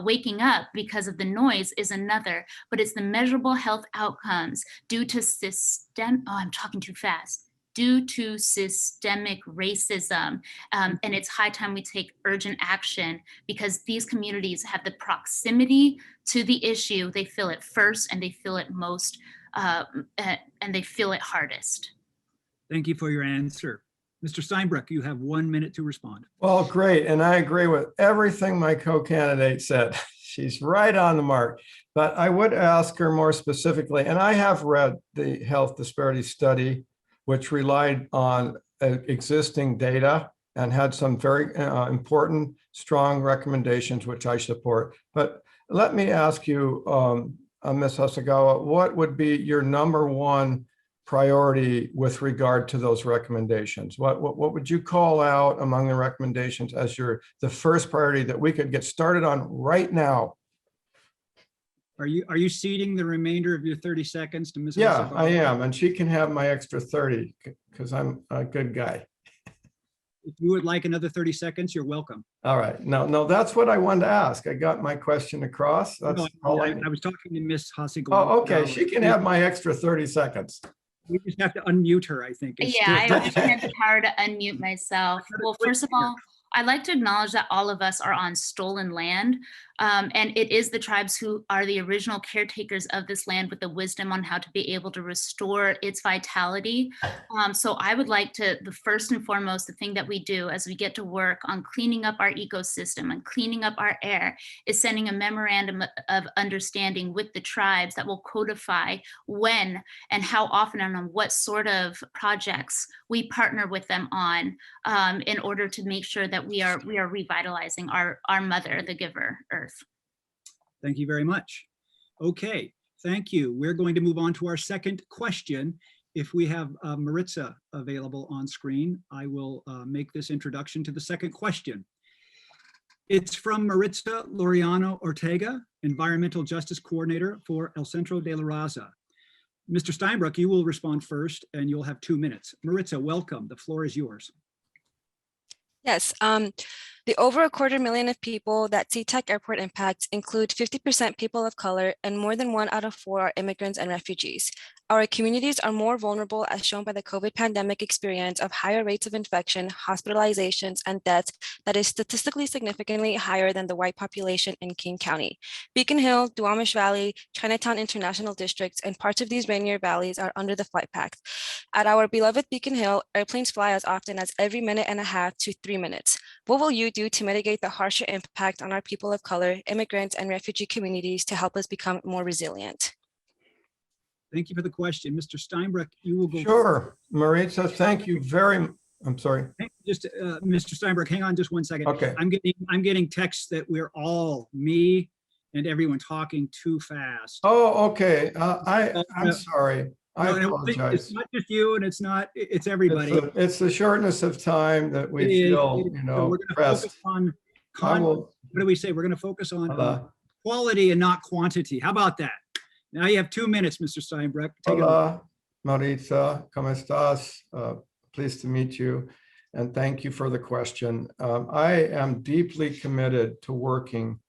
waking up because of the noise is another, but it's the measurable health outcomes due to due to systemic racism. And it's high time we take urgent action because these communities have the proximity to the issue. They feel it first and they feel it most, and they feel it hardest. Thank you for your answer. Mr. Steinbruck, you have 1 minute to respond. Well, great. And I agree with everything my co-candidate said. She's right on the mark. But I would ask her more specifically, and I have read the health disparity study, which relied on existing data and had some very important, strong recommendations, which I support. But let me ask you, Ms. Hasegawa, what would be your number one priority with regard to those recommendations? What would you call out among the recommendations as the first priority that we could get started on right now? Are you ceding the remainder of your 30 seconds to Ms. Yeah, Hasegawa? I am, and she can have my extra 30 because I'm a good guy. If you would like another 30 seconds, you're welcome. All right, no, that's what I wanted to ask. I got my question across. That's No, all I I need. was talking to Ms. Hasegawa. Oh, okay, she can have my extra 30 seconds. We just have to unmute her, I think. Yeah, I didn't have the power to unmute myself. Well, first of all, I'd like to acknowledge that all of us are on stolen land. And it is the tribes who are the original caretakers of this land with the wisdom on how to be able to restore its vitality. So I would like to, the first and foremost, the thing that we do as we get to work on cleaning up our ecosystem and cleaning up our air is sending a memorandum of understanding with the tribes that will codify when and how often and on what sort of projects we partner with them on in order to make sure that we are revitalizing our mother, the giver, Earth. Thank you very much. Okay, thank you. We're going to move on to our second question. If we have Maritza available on screen, I will make this introduction to the second question. It's from Maritza Lauriano Ortega, Environmental Justice Coordinator for El Centro de la Raza. Mr. Steinbruck, you will respond first and you'll have 2 minutes. Maritza, welcome. The floor is yours. Yes, the over 250,000 of people that SeaTac Airport impacts include 50% people of color, and more than 1 out of 4 are immigrants and refugees. Our communities are more vulnerable, as shown by the COVID pandemic experience of higher rates of infection, hospitalizations, and deaths that is statistically significantly higher than the white population in King County. Beacon Hill, Duwamish Valley, Chinatown International Districts, and parts of these Rainier Valleys are under the flight pact. At our beloved Beacon Hill, airplanes fly as often as every 1.5 minutes to 3 minutes. What will you do to mitigate the harsher impact on our people of color, immigrants, and refugee communities to help us become more resilient? Thank you for the question. Mr. Steinbruck, you will go. Sure, Maritza, thank you very much. I'm sorry. Just Mr. Steinbruck, hang on just 1 second. Okay. I'm getting texts that we're all, me and everyone, talking too fast. Oh, okay. I'm sorry. I apologize. It's not just you, and it's everybody. It's the shortness of time that we feel, you know, we're going to pressed. focus on what do we say? We're going to focus on quality and not quantity. How about that? Now you have 2 minutes, Mr. Steinbruck. Take Hola, Maritza, ¿cómo estás? Pleased to meet you, and thank you for the question. I am deeply committed to working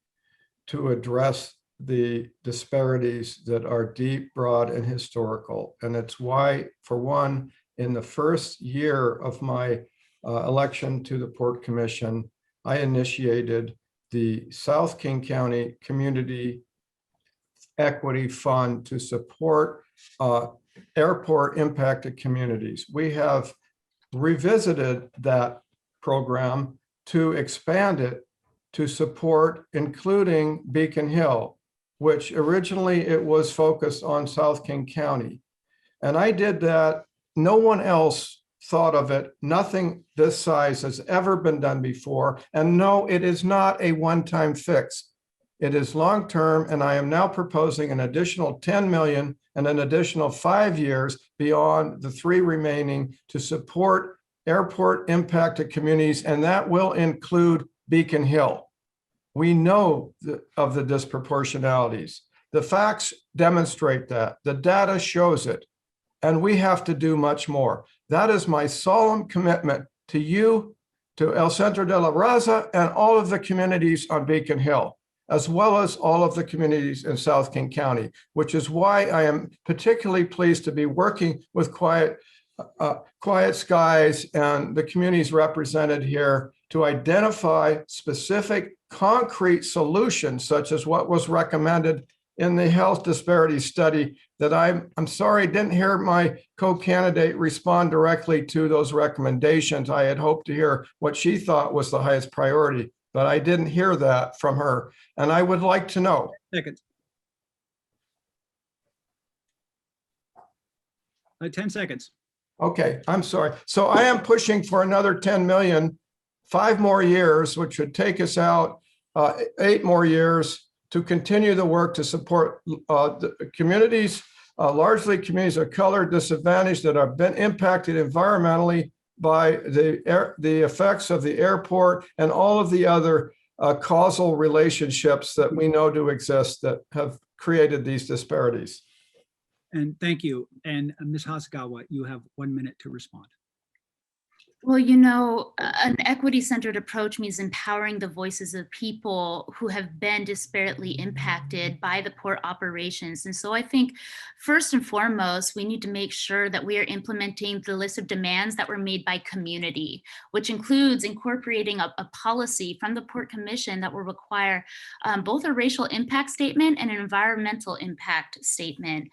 to address the disparities that are deep, broad, and historical. And it's why, for one, in the first year of my election to the Port Commission, I initiated the South King County Community Equity Fund to support airport impacted communities. We have revisited that program to expand it to support including Beacon Hill, which originally it was focused on South King County. And I did that. No one else thought of it. Nothing this size has ever been done before. And no, it is not a one-time fix. It is long-term, and I am now proposing an additional 10 million and an additional 5 years beyond the 3 remaining to support airport impacted communities, and that will include Beacon Hill. We know of the disproportionalities. The facts demonstrate that. The data shows it, and we have to do much more. That is my solemn commitment to you, to El Centro de la Raza, and all of the communities on Beacon Hill, as well as all of the communities in South King County, which is why I am particularly pleased to be working with Quiet Skies and the communities represented here to identify specific concrete solutions, such as what was recommended in the health disparity study that I'm sorry, didn't hear my co-candidate respond directly to those recommendations. I had hoped to hear what she thought was the highest priority, but I didn't hear that from her. And I would like to know. 10 seconds. Okay, I'm sorry. So I am pushing for another 10 million 5 more years, which would take us out 8 more years to continue the work to support the communities, largely communities of color, disadvantaged, that have been impacted environmentally by the effects of the airport and all of the other causal relationships that we know do exist that have created these disparities. And thank you. And Ms. Hasegawa, you have 1 minute to respond. Well, you know, an equity-centered approach means empowering the voices of people who have been disparately impacted by the port operations. And so I think first and foremost, we need to make sure that we are implementing the list of demands that were made by community, which includes incorporating a policy from the Port Commission that will require both a racial impact statement and an environmental impact statement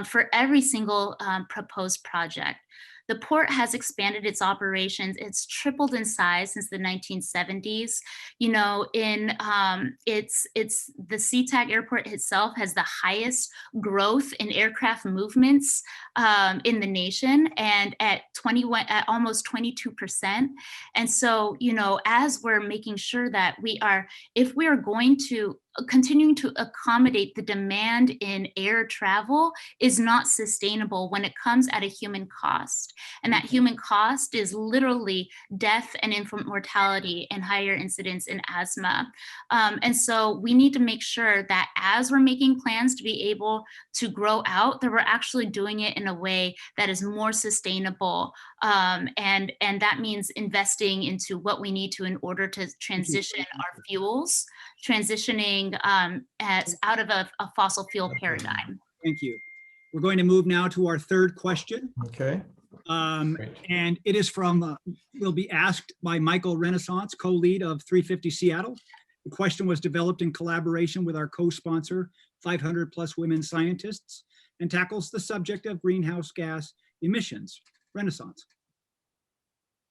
for every single proposed project. The port has expanded its operations. It's tripled in size since the 1970s. You know, in the SeaTac airport itself has the highest growth in aircraft movements in the nation, and at almost 22%. And so, you know, as we're making sure that if we are going to continuing to accommodate the demand in air travel is not sustainable when it comes at a human cost. And that human cost is literally death and infant mortality and higher incidence in asthma. And so we need to make sure that as we're making plans to be able to grow out, that we're actually doing it in a way that is more sustainable. And that means investing into what we need to in order to transition our fuels, transitioning as out of a fossil fuel paradigm. Thank you. We're going to move now to our third question. Okay. And it is will be asked by Michael Renaissance, co-lead of 350 Seattle. The question was developed in collaboration with our co-sponsor, 500 plus women scientists, and tackles the subject of greenhouse gas emissions. Renaissance.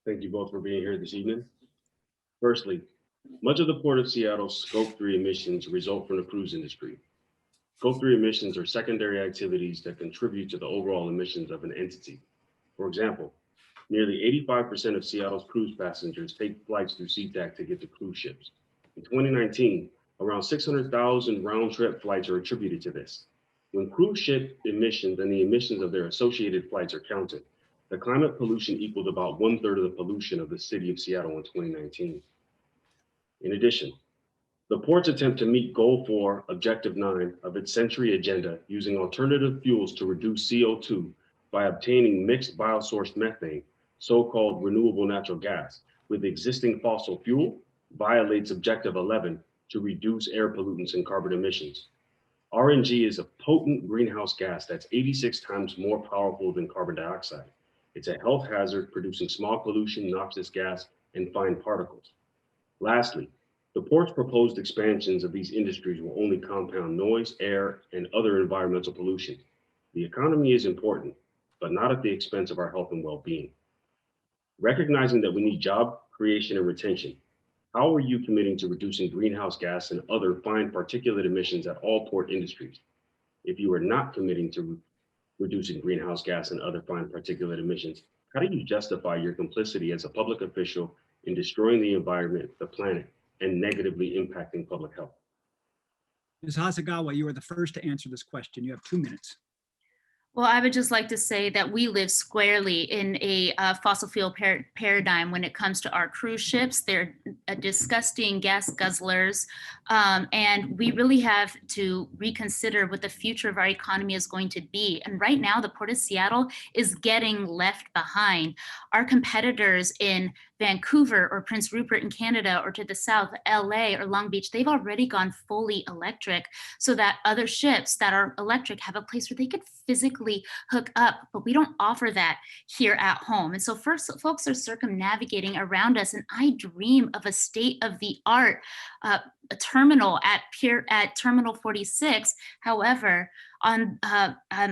Thank you both for being here this evening. Firstly, much of the Port of Seattle's Scope 3 emissions result from the cruise industry. Scope 3 emissions are secondary activities that contribute to the overall emissions of an entity. For example, nearly 85% of Seattle's cruise passengers take flights through SeaTac to get to cruise ships. In 2019, around 600,000 round-trip flights are attributed to this. When cruise ship emissions and the emissions of their associated flights are counted, the climate pollution equaled about 1/3 of the pollution of the city of Seattle in 2019. In addition, the port's attempt to meet Goal 4, Objective 9 of its Century Agenda using alternative fuels to reduce CO2 by obtaining mixed biosourced methane, so-called renewable natural gas, with existing fossil fuel violates Objective 11 to reduce air pollutants and carbon emissions. RNG is a potent greenhouse gas that's 86 times more powerful than carbon dioxide. It's a health hazard producing smog pollution, noxious gas, and fine particles. Lastly, the port's proposed expansions of these industries will only compound noise, air, and other environmental pollution. The economy is important, but not at the expense of our health and well-being. Recognizing that we need job creation and retention, how are you committing to reducing greenhouse gas and other fine particulate emissions at all port industries? If you are not committing to reducing greenhouse gas and other fine particulate emissions, how do you justify your complicity as a public official in destroying the environment, the planet, and negatively impacting public health? Ms. Hasegawa, you are the first to answer this question. You have 2 minutes. Well, I would just like to say that we live squarely in a fossil fuel paradigm when it comes to our cruise ships. They're disgusting gas guzzlers. And we really have to reconsider what the future of our economy is going to be. And right now, the Port of Seattle is getting left behind. Our competitors in Vancouver or Prince Rupert in Canada, or to the south, LA or Long Beach, they've already gone fully electric so that other ships that are electric have a place where they could physically hook up, but we don't offer that here at home. And so first, folks are circumnavigating around us, and I dream of a state-of-the-art terminal at Terminal 46. However, on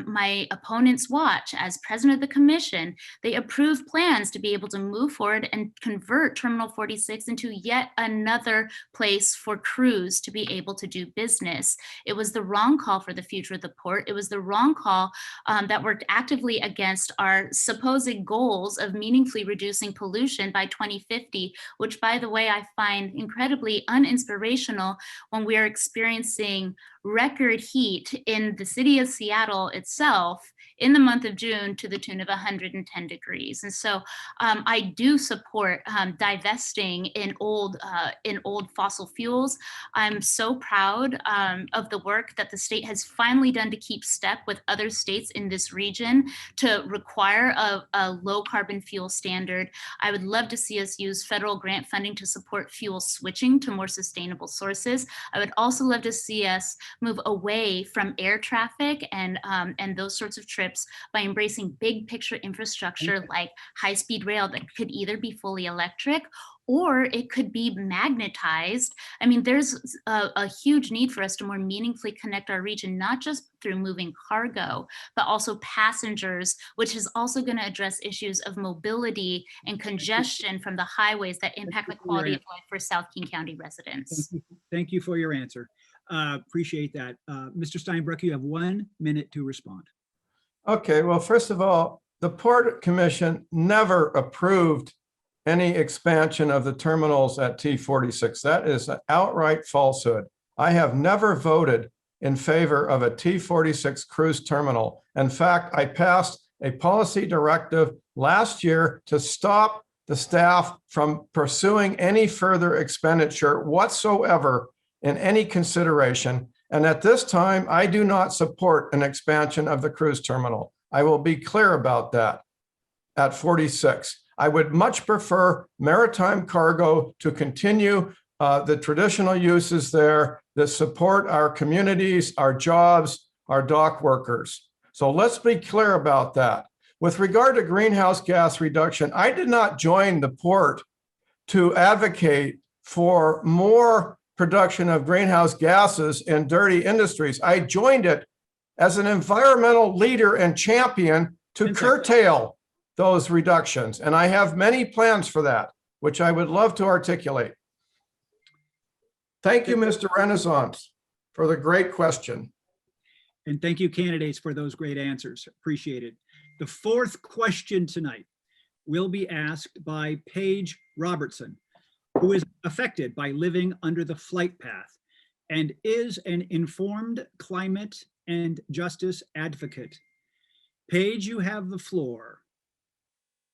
my opponent's watch as president of the commission, they approved plans to be able to move forward and convert Terminal 46 into yet another place for crews to be able to do business. It was the wrong call for the future of the port. It was the wrong call that worked actively against our supposed goals of meaningfully reducing pollution by 2050, which, by the way, I find incredibly uninspirational when we are experiencing record heat in the city of Seattle itself in the month of June to the tune of 110 degrees. And so I do support divesting in old fossil fuels. I'm so proud of the work that the state has finally done to keep step with other states in this region to require a low carbon fuel standard. I would love to see us use federal grant funding to support fuel switching to more sustainable sources. I would also love to see us move away from air traffic and those sorts of trips by embracing big picture infrastructure like high-speed rail that could either be fully electric or it could be magnetized. I mean, there's a huge need for us to more meaningfully connect our region, not just through moving cargo, but also passengers, which is also going to address issues of mobility and congestion from the highways that impact the quality of life for South King County residents. Thank you for your answer. Appreciate that. Mr. Steinbruck, you have 1 minute to respond. Okay, well, first of all, the Port Commission never approved any expansion of the terminals at T46. That is an outright falsehood. I have never voted in favor of a T46 cruise terminal. In fact, I passed a policy directive last year to stop the staff from pursuing any further expenditure whatsoever in any consideration. And at this time, I do not support an expansion of the cruise terminal. I will be clear about that at 46. I would much prefer maritime cargo to continue the traditional uses there that support our communities, our jobs, our dock workers. So let's be clear about that. With regard to greenhouse gas reduction, I did not join the port to advocate for more production of greenhouse gases in dirty industries. I joined it as an environmental leader and champion to curtail those reductions. And I have many plans for that, which I would love to articulate. Thank you, Mr. Renaissance, for the great question. And thank you, candidates, for those great answers. Appreciate it. The fourth question tonight will be asked by Paige Robertson, who is affected by living under the flight path and is an informed climate and justice advocate. Paige, you have the floor.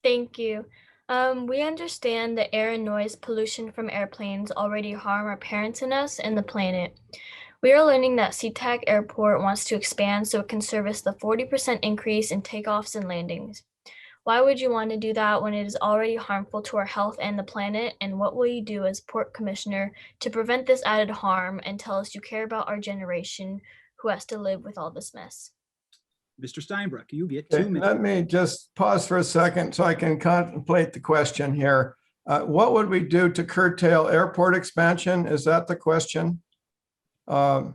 Thank you. We understand that air and noise pollution from airplanes already harm our parents and us and the planet. We are learning that SeaTac Airport wants to expand so it can service the 40% increase in takeoffs and landings. Why would you want to do that when it is already harmful to our health and the planet? And what will you do as Port Commissioner to prevent this added harm and tell us you care about our generation who has to live with all this mess? Mr. Steinbruck, you get 2 minutes. Let me just pause for a second so I can contemplate the question here. What would we do to curtail airport expansion? Is that the question? Okay,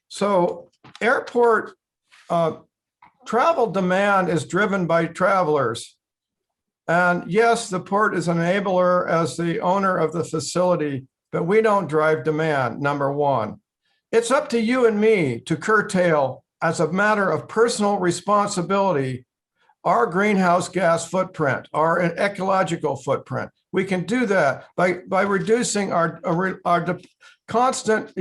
so airport travel demand is driven by travelers. And yes, the port is an enabler as the owner of the facility, but we don't drive demand, number one. It's up to you and me to curtail, as a matter of personal responsibility, our greenhouse gas footprint, our ecological footprint. We can do that by reducing our constant,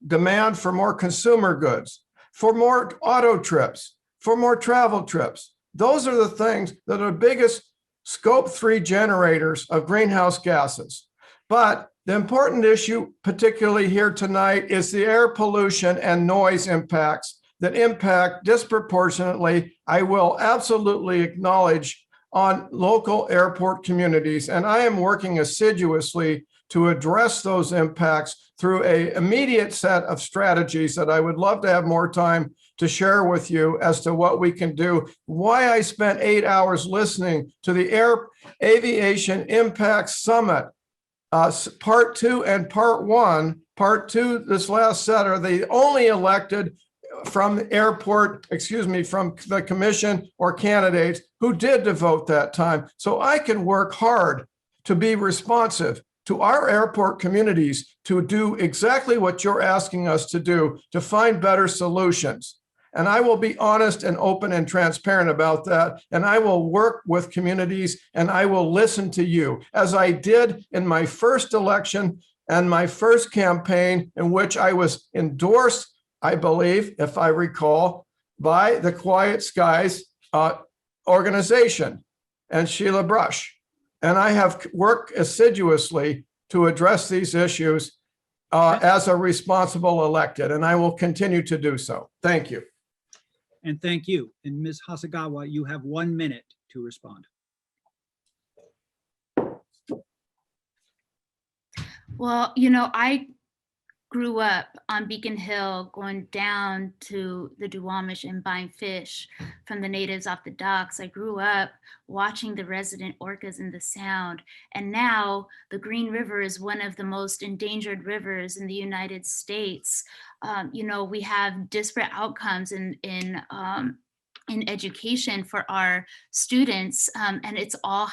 demand for more consumer goods, for more auto trips, for more travel trips. Those are the things that are the biggest scope 3 generators of greenhouse gases. But the important issue, particularly here tonight, is the air pollution and noise impacts that impact disproportionately, I will absolutely acknowledge, on local airport communities. And I am working assiduously to address those impacts through an immediate set of strategies that I would love to have more time to share with you as to what we can do. Why I spent 8 hours listening to the Air Aviation Impact Summit Part 2 and Part 1. Part 2, this last set, are the only elected from the airport, from the commission or candidates who did devote that time. So I can work hard to be responsive to our airport communities to do exactly what you're asking us to do, to find better solutions. And I will be honest and open and transparent about that. And I will work with communities and I will listen to you, as I did in my first election and my first campaign, in which I was endorsed, I believe, if I recall, by the Quiet Skies organization and Sheila Brush. And I have worked assiduously to address these issues as a responsible elected, and I will continue to do so. Thank you. And thank you. And Ms. Hasegawa, you have 1 minute to respond. Well, you know, I grew up on Beacon Hill going down to the Duwamish and buying fish from the natives off the docks. I grew up watching the resident orcas in the Sound. And now the Green River is one of the most endangered rivers in the United States. You know, we have disparate outcomes in education for our students, and it's all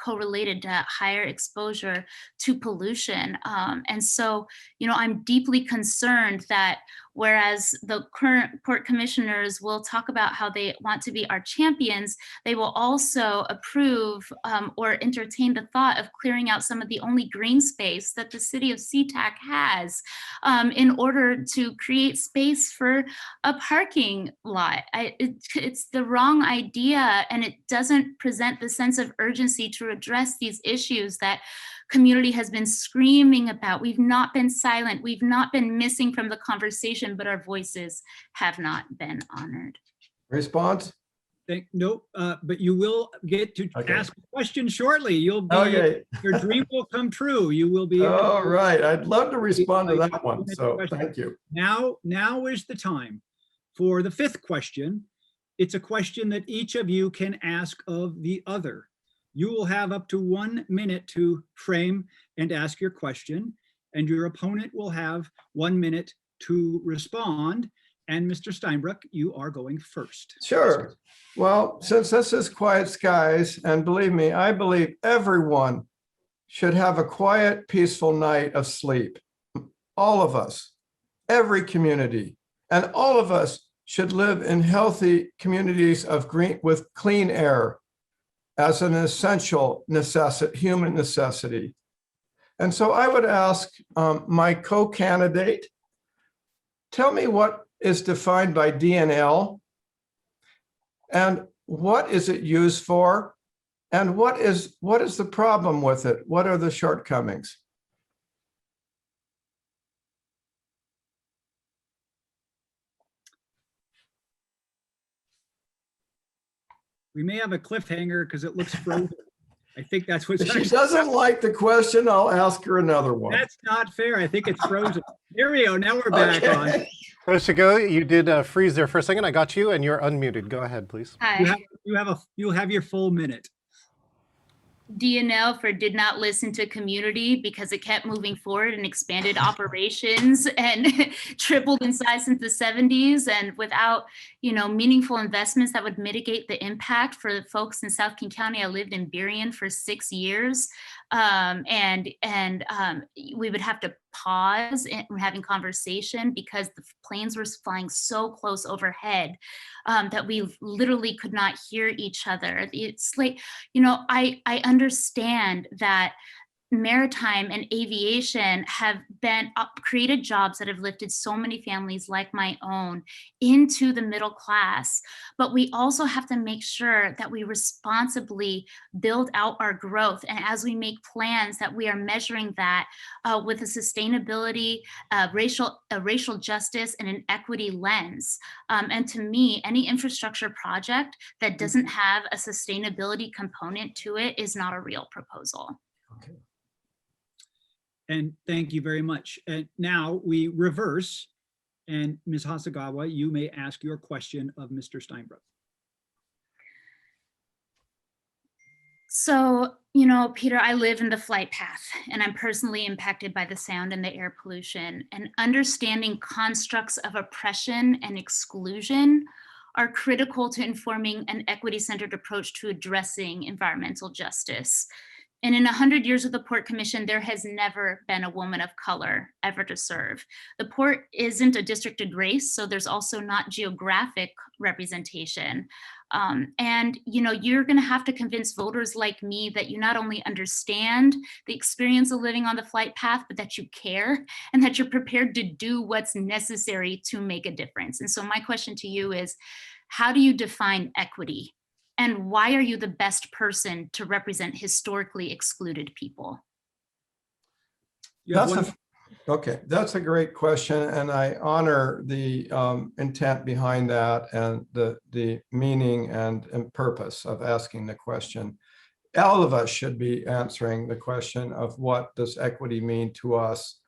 correlated to higher exposure to pollution. And so, you know, I'm deeply concerned that whereas the current port commissioners will talk about how they want to be our champions, they will also approve or entertain the thought of clearing out some of the only green space that the city of SeaTac has in order to create space for a parking lot. It's the wrong idea, and it doesn't present the sense of urgency to address these issues that community has been screaming about. We've not been silent. We've not been missing from the conversation, but our voices have not been honored. Response? Nope, but you will get to ask a question shortly. You'll be, your dream will come true. You will be. All right, I'd love to respond to that one, so thank you. Now is the time for the 5th question. It's a question that each of you can ask of the other. You will have up to 1 minute to frame and ask your question, and your opponent will have 1 minute to respond. And Mr. Steinbruck, you are going first. Sure. Well, since this is Quiet Skies, and believe me, I believe everyone should have a quiet, peaceful night of sleep. All of us, every community, and all of us should live in healthy communities of with clean air as an essential necessity, human necessity. And so I would ask my co-candidate, tell me what is defined by DNL, and what is it used for, and what is the problem with it? What are the shortcomings? We may have a cliffhanger because it looks frozen. I think that's what If she doesn't like the question, I'll ask her another one. That's not fair. I think it's frozen. There we go. Now we're back on. Toshiko, you did freeze there for a second. I got you, and you're unmuted. Go ahead, please. Hi. You'll have your full minute. DNL for did not listen to community because it kept moving forward and expanded operations and tripled in size since the 70s, and without, you know, meaningful investments that would mitigate the impact for the folks in South King County. I lived in Burien for 6 years, and we would have to pause and having conversation because the planes were flying so close overhead that we literally could not hear each other. It's like, you know, I understand that maritime and aviation have been created jobs that have lifted so many families like my own into the middle class, but we also have to make sure that we responsibly build out our growth, and as we make plans that we are measuring that with a sustainability, racial justice, and an equity lens. And to me, any infrastructure project that doesn't have a sustainability component to it is not a real proposal. Okay. And thank you very much. And now we reverse, and Ms. Hasegawa, you may ask your question of Mr. Steinbruck. So, Peter, I live in the flight path and I'm personally impacted by the sound and the air pollution, and understanding constructs of oppression and exclusion are critical to informing an equity-centered approach to addressing environmental justice. And in 100 years of the Port Commission, there has never been a woman of color ever to serve. The Port isn't a district of grace, so there's also not geographic representation. And you're gonna have to convince voters like me that you not only understand the experience of living on the flight path, but that you care and that you're prepared to do what's necessary to make a difference. And so my question to you is, how do you define equity? And why are you the best person to represent historically excluded people? Okay, that's a great question, and I honor the intent behind that and the meaning and purpose of asking the question. All of us should be answering the question of what does equity mean to us.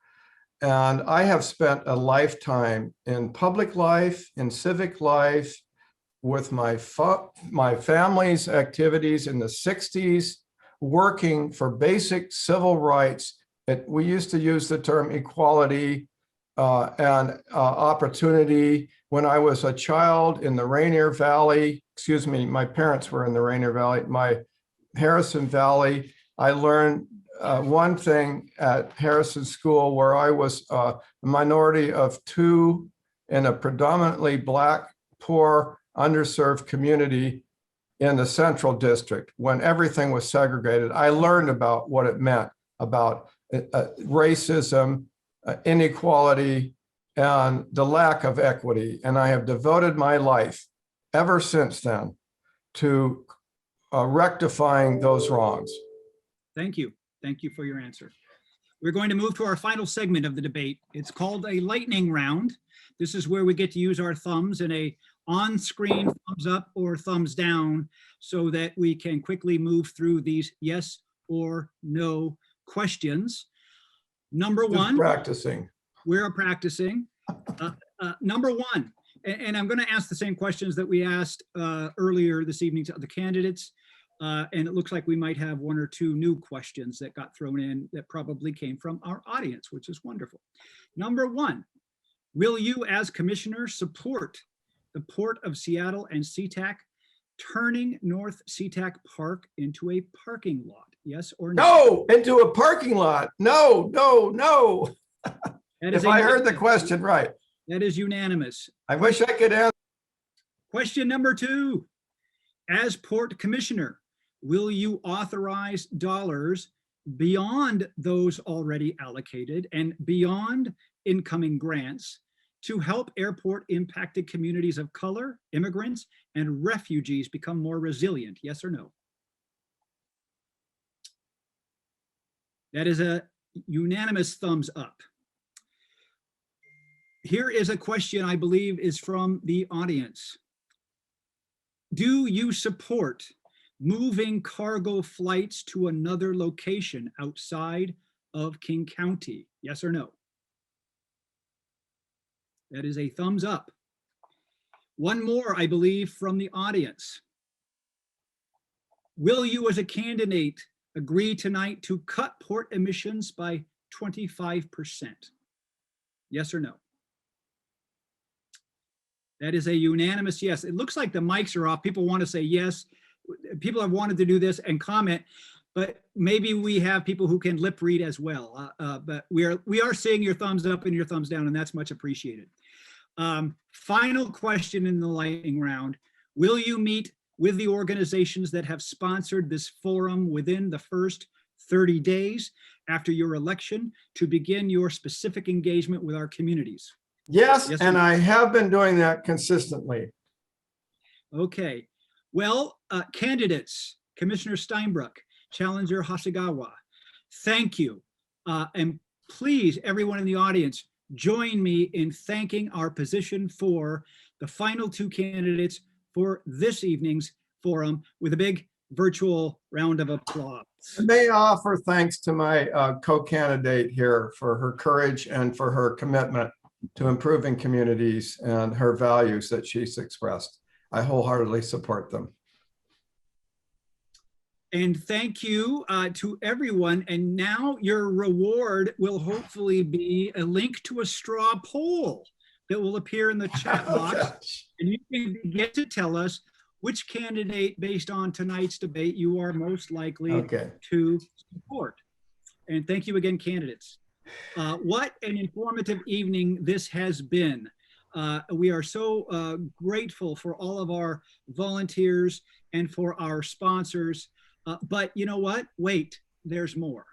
And I have spent a lifetime in public life, in civic life, with my family's activities in the 60s, working for basic civil rights. We used to use the term equality and opportunity. When I was a child in the Rainier Valley, excuse me, my parents were in the Rainier Valley, my Harrison Valley, I learned one thing at Harrison School, where I was a minority of two in a predominantly Black, poor, underserved community in the Central District. When everything was segregated, I learned about what it meant about racism, inequality, and the lack of equity. And I have devoted my life ever since then to rectifying those wrongs. Thank you. Thank you for your answer. We're going to move to our final segment of the debate. It's called a lightning round. This is where we get to use our thumbs in a on-screen thumbs up or thumbs down so that we can quickly move through these yes or no questions. Number one. Practicing. We're practicing. Number one, and I'm going to ask the same questions that we asked earlier this evening to the candidates. And it looks like we might have one or two new questions that got thrown in that probably came from our audience, which is wonderful. Number one, will you as commissioner support the Port of Seattle and SeaTac turning North SeaTac Park into a parking lot? Yes or no? No, into a parking lot. No, no, no. If I heard the question right. That is unanimous. I wish I could answer. Question number two, as Port Commissioner, will you authorize dollars beyond those already allocated and beyond incoming grants to help airport impacted communities of color, immigrants, and refugees become more resilient? Yes or no? That is a unanimous thumbs up. Here is a question I believe is from the audience. Do you support moving cargo flights to another location outside of King County? Yes or no? That is a thumbs up. One more, I believe, from the audience. Will you as a candidate agree tonight to cut port emissions by 25%? Yes or no? That is a unanimous yes. It looks like the mics are off. People want to say yes. People have wanted to do this and comment, but maybe we have people who can lip read as well. But we are seeing your thumbs up and your thumbs down, and that's much appreciated. Final question in the lightning round. Will you meet with the organizations that have sponsored this forum within the first 30 days after your election to begin your specific engagement with our communities? Yes, and I have been doing that consistently. Okay. Well, candidates, Commissioner Steinbruck, Challenger Hasegawa, thank you. And please, everyone in the audience, join me in thanking our position for the final two candidates for this evening's forum with a big virtual round of applause. May I offer thanks to my co-candidate here for her courage and for her commitment to improving communities and her values that she's expressed. I wholeheartedly support them. And thank you to everyone. And now your reward will hopefully be a link to a straw poll that will appear in the chat box. And you can get to tell us which candidate, based on tonight's debate, you are most likely to support. And thank you again, candidates. What an informative evening this has been. We are so grateful for all of our volunteers and for our sponsors. But you know what? Wait, there's more.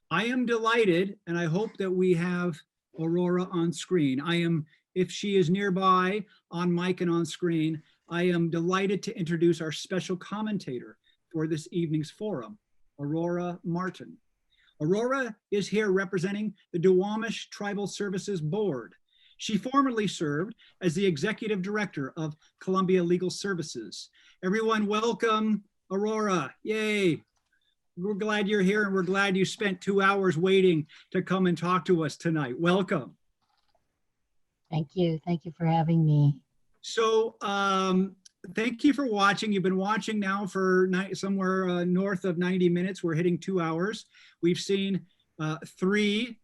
I am delighted, and I hope that we have Aurora on screen. If she is nearby on mic and on screen, I am delighted to introduce our special commentator for this evening's forum, Aurora Martin. Aurora is here representing the Duwamish Tribal Services Board. She formerly served as the executive director of Columbia Legal Services. Everyone welcome Aurora, yay. We're glad you're here and we're glad you spent 2 hours waiting to come and talk to us tonight. Welcome. Thank you for having me. So thank you for watching. You've been watching now for somewhere north of 90 minutes. We're hitting 2 hours. We've seen 3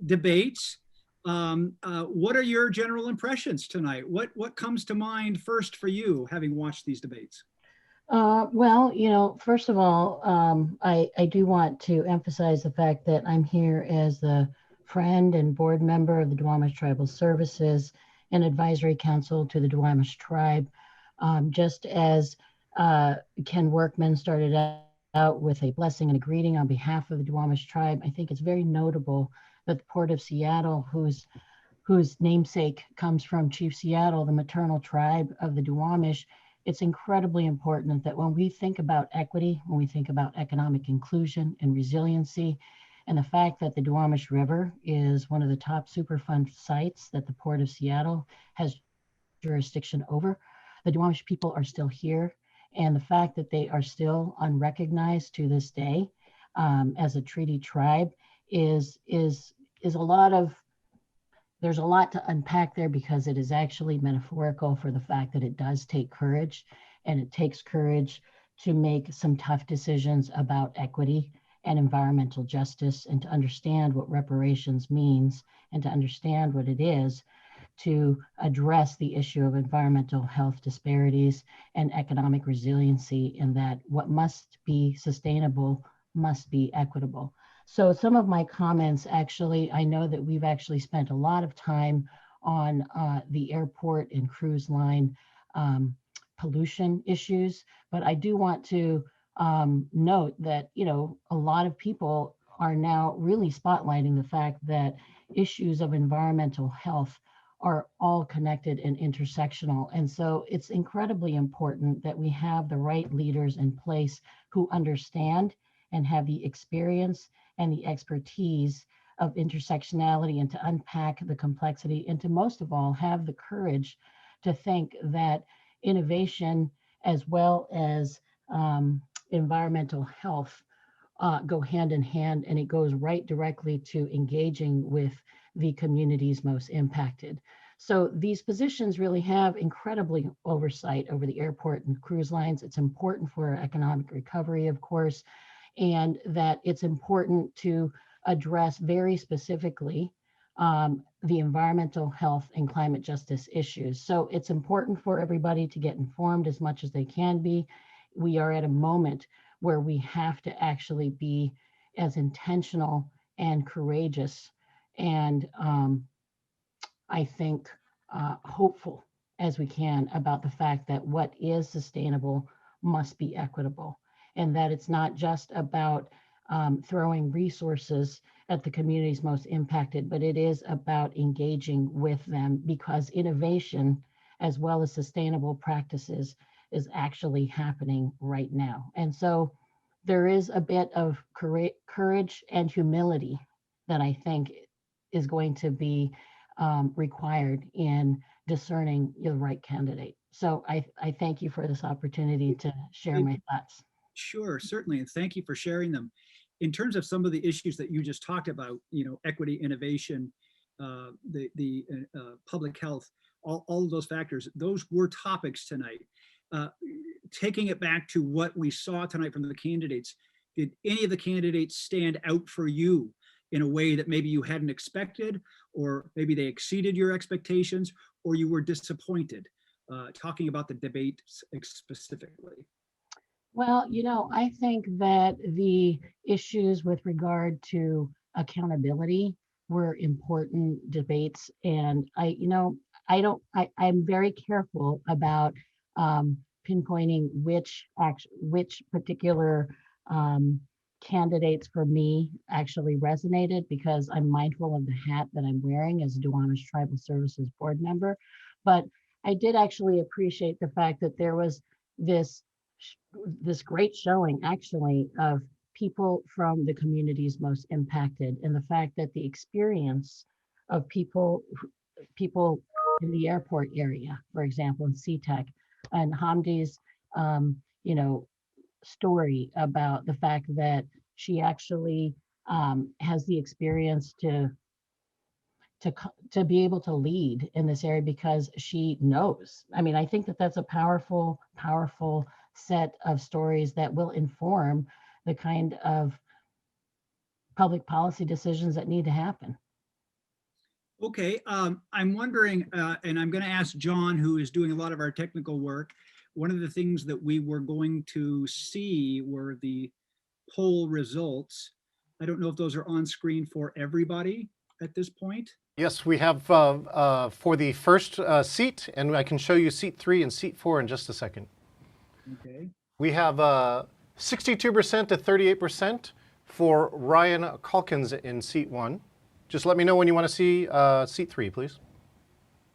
debates. What are your general impressions tonight? What comes to mind first for you, having watched these debates? Well, you know, first of all, I do want to emphasize the fact that I'm here as the friend and board member of the Duwamish Tribal Services and Advisory Council to the Duwamish Tribe. Just as Ken Workman started out with a blessing and a greeting on behalf of the Duwamish Tribe, I think it's very notable that the Port of Seattle, whose namesake comes from Chief Seattle, the maternal tribe of the Duwamish, it's incredibly important that when we think about equity, when we think about economic inclusion and resiliency, and the fact that the Duwamish River is one of the top Superfund sites that the Port of Seattle has jurisdiction over, the Duwamish people are still here. And the fact that they are still unrecognized to this day as a treaty tribe is a lot of, there's a lot to unpack there, because it is actually metaphorical for the fact that it does take courage, and it takes courage to make some tough decisions about equity and environmental justice, and to understand what reparations means, and to understand what it is to address the issue of environmental health disparities and economic resiliency, and that what must be sustainable must be equitable. So some of my comments, actually, I know that we've actually spent a lot of time on the airport and cruise line pollution issues, but I do want to note that, you know, a lot of people are now really spotlighting the fact that issues of environmental health are all connected and intersectional. And so it's incredibly important that we have the right leaders in place who understand and have the experience and the expertise of intersectionality, and to unpack the complexity, and to most of all have the courage to think that innovation as well as environmental health go hand in hand, and it goes right directly to engaging with the communities most impacted. So these positions really have incredibly oversight over the airport and cruise lines. It's important for economic recovery, of course, and that it's important to address very specifically the environmental health and climate justice issues. So it's important for everybody to get informed as much as they can be. We are at a moment where we have to actually be as intentional and courageous and I think hopeful as we can about the fact that what is sustainable must be equitable, and that it's not just about throwing resources at the communities most impacted, but it is about engaging with them, because innovation as well as sustainable practices is actually happening right now. And so there is a bit of courage and humility that I think is going to be required in discerning the right candidate. So I thank you for this opportunity to share my thoughts. Sure, certainly, and thank you for sharing them. In terms of some of the issues that you just talked about, you know, equity, innovation, the public health, all of those factors, those were topics tonight. taking it back to what we saw tonight from the candidates, did any of the candidates stand out for you in a way that maybe you hadn't expected, or maybe they exceeded your expectations, or you were disappointed? Talking about the debate specifically. Well, I think that the issues with regard to accountability were important debates. And I'm very careful about pinpointing which particular candidates for me actually resonated, because I'm mindful of the hat that I'm wearing as a Duwamish Tribal Services board member. But I did actually appreciate the fact that there was this great showing actually of people from the communities most impacted, and the fact that the experience of people in the airport area, for example, in SeaTac, and Hamdi's story about the fact that she actually has the experience to be able to lead in this area because she knows. I mean, I think that that's a powerful set of stories that will inform the kind of public policy decisions that need to happen. Okay, I'm wondering, and I'm going to ask John, who is doing a lot of our technical work. One of the things that we were going to see were the poll results. I don't know if those are on screen for everybody at this point. Yes, we have for the first seat, and I can show you seat 3 and seat 4 in just a second. Okay. We have 62% to 38% for Ryan Calkins in seat 1. Just let me know when you want to see seat 3, please.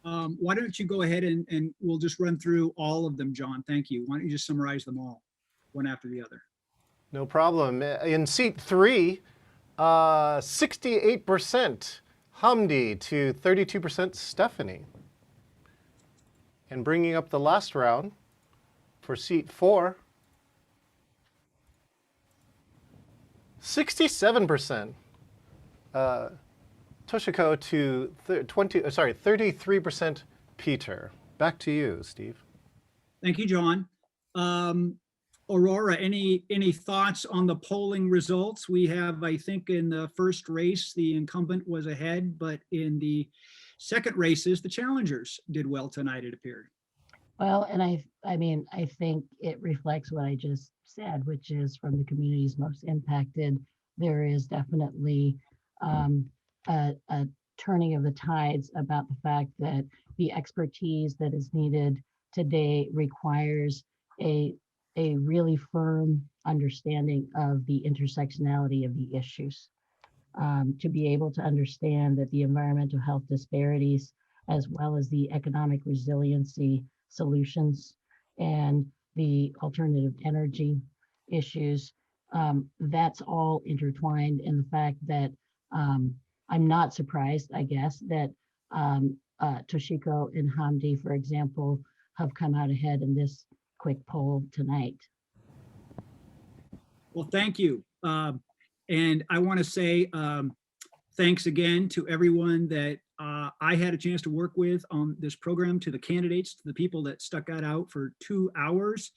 Why don't you go ahead and we'll just run through all of them, John. Thank you. Why don't you just summarize them all, one after the other? No problem. In seat 3, 68% Hamdi to 32% Stephanie. And bringing up the last round for seat 4, 67% Toshiko to 33% Peter. Back to you, Steve. Thank you, John. Aurora, any thoughts on the polling results? We have, I think, in the first race, the incumbent was ahead, but in the second races, the challengers did well tonight, it appeared. Well, and I think it reflects what I just said, which is from the communities most impacted, there is definitely a turning of the tides about the fact that the expertise that is needed today requires a really firm understanding of the intersectionality of the issues, to be able to understand that the environmental health disparities, as well as the economic resiliency solutions and the alternative energy issues, that's all intertwined in the fact that I'm not surprised, I guess, that Toshiko and Hamdi, for example, have come out ahead in this quick poll tonight. Well, thank you. And I want to say thanks again to everyone that I had a chance to work with on this program, to the candidates, to the people that stuck that out for 2 hours.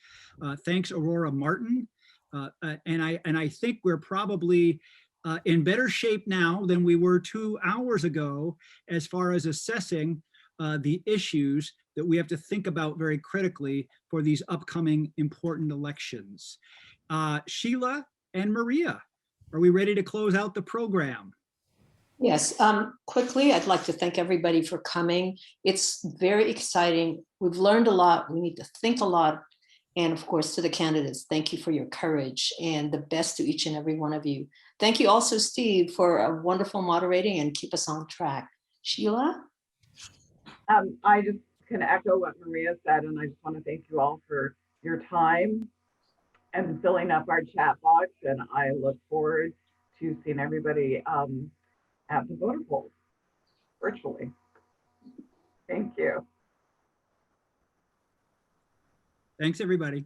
Thanks, Aurora Martin. And I think we're probably in better shape now than we were 2 hours ago as far as assessing the issues that we have to think about very critically for these upcoming important elections. Sheila and Maria, are we ready to close out the program? Yes, quickly, I'd like to thank everybody for coming. It's very exciting. We've learned a lot. We need to think a lot. And of course, to the candidates, thank you for your courage, and the best to each and every one of you. Thank you also, Steve, for a wonderful moderating and keep us on track. Sheila? I just can echo what Maria said, and I just want to thank you all for your time and filling up our chat box. And I look forward to seeing everybody at the voter polls virtually. Thank you. Thanks, everybody.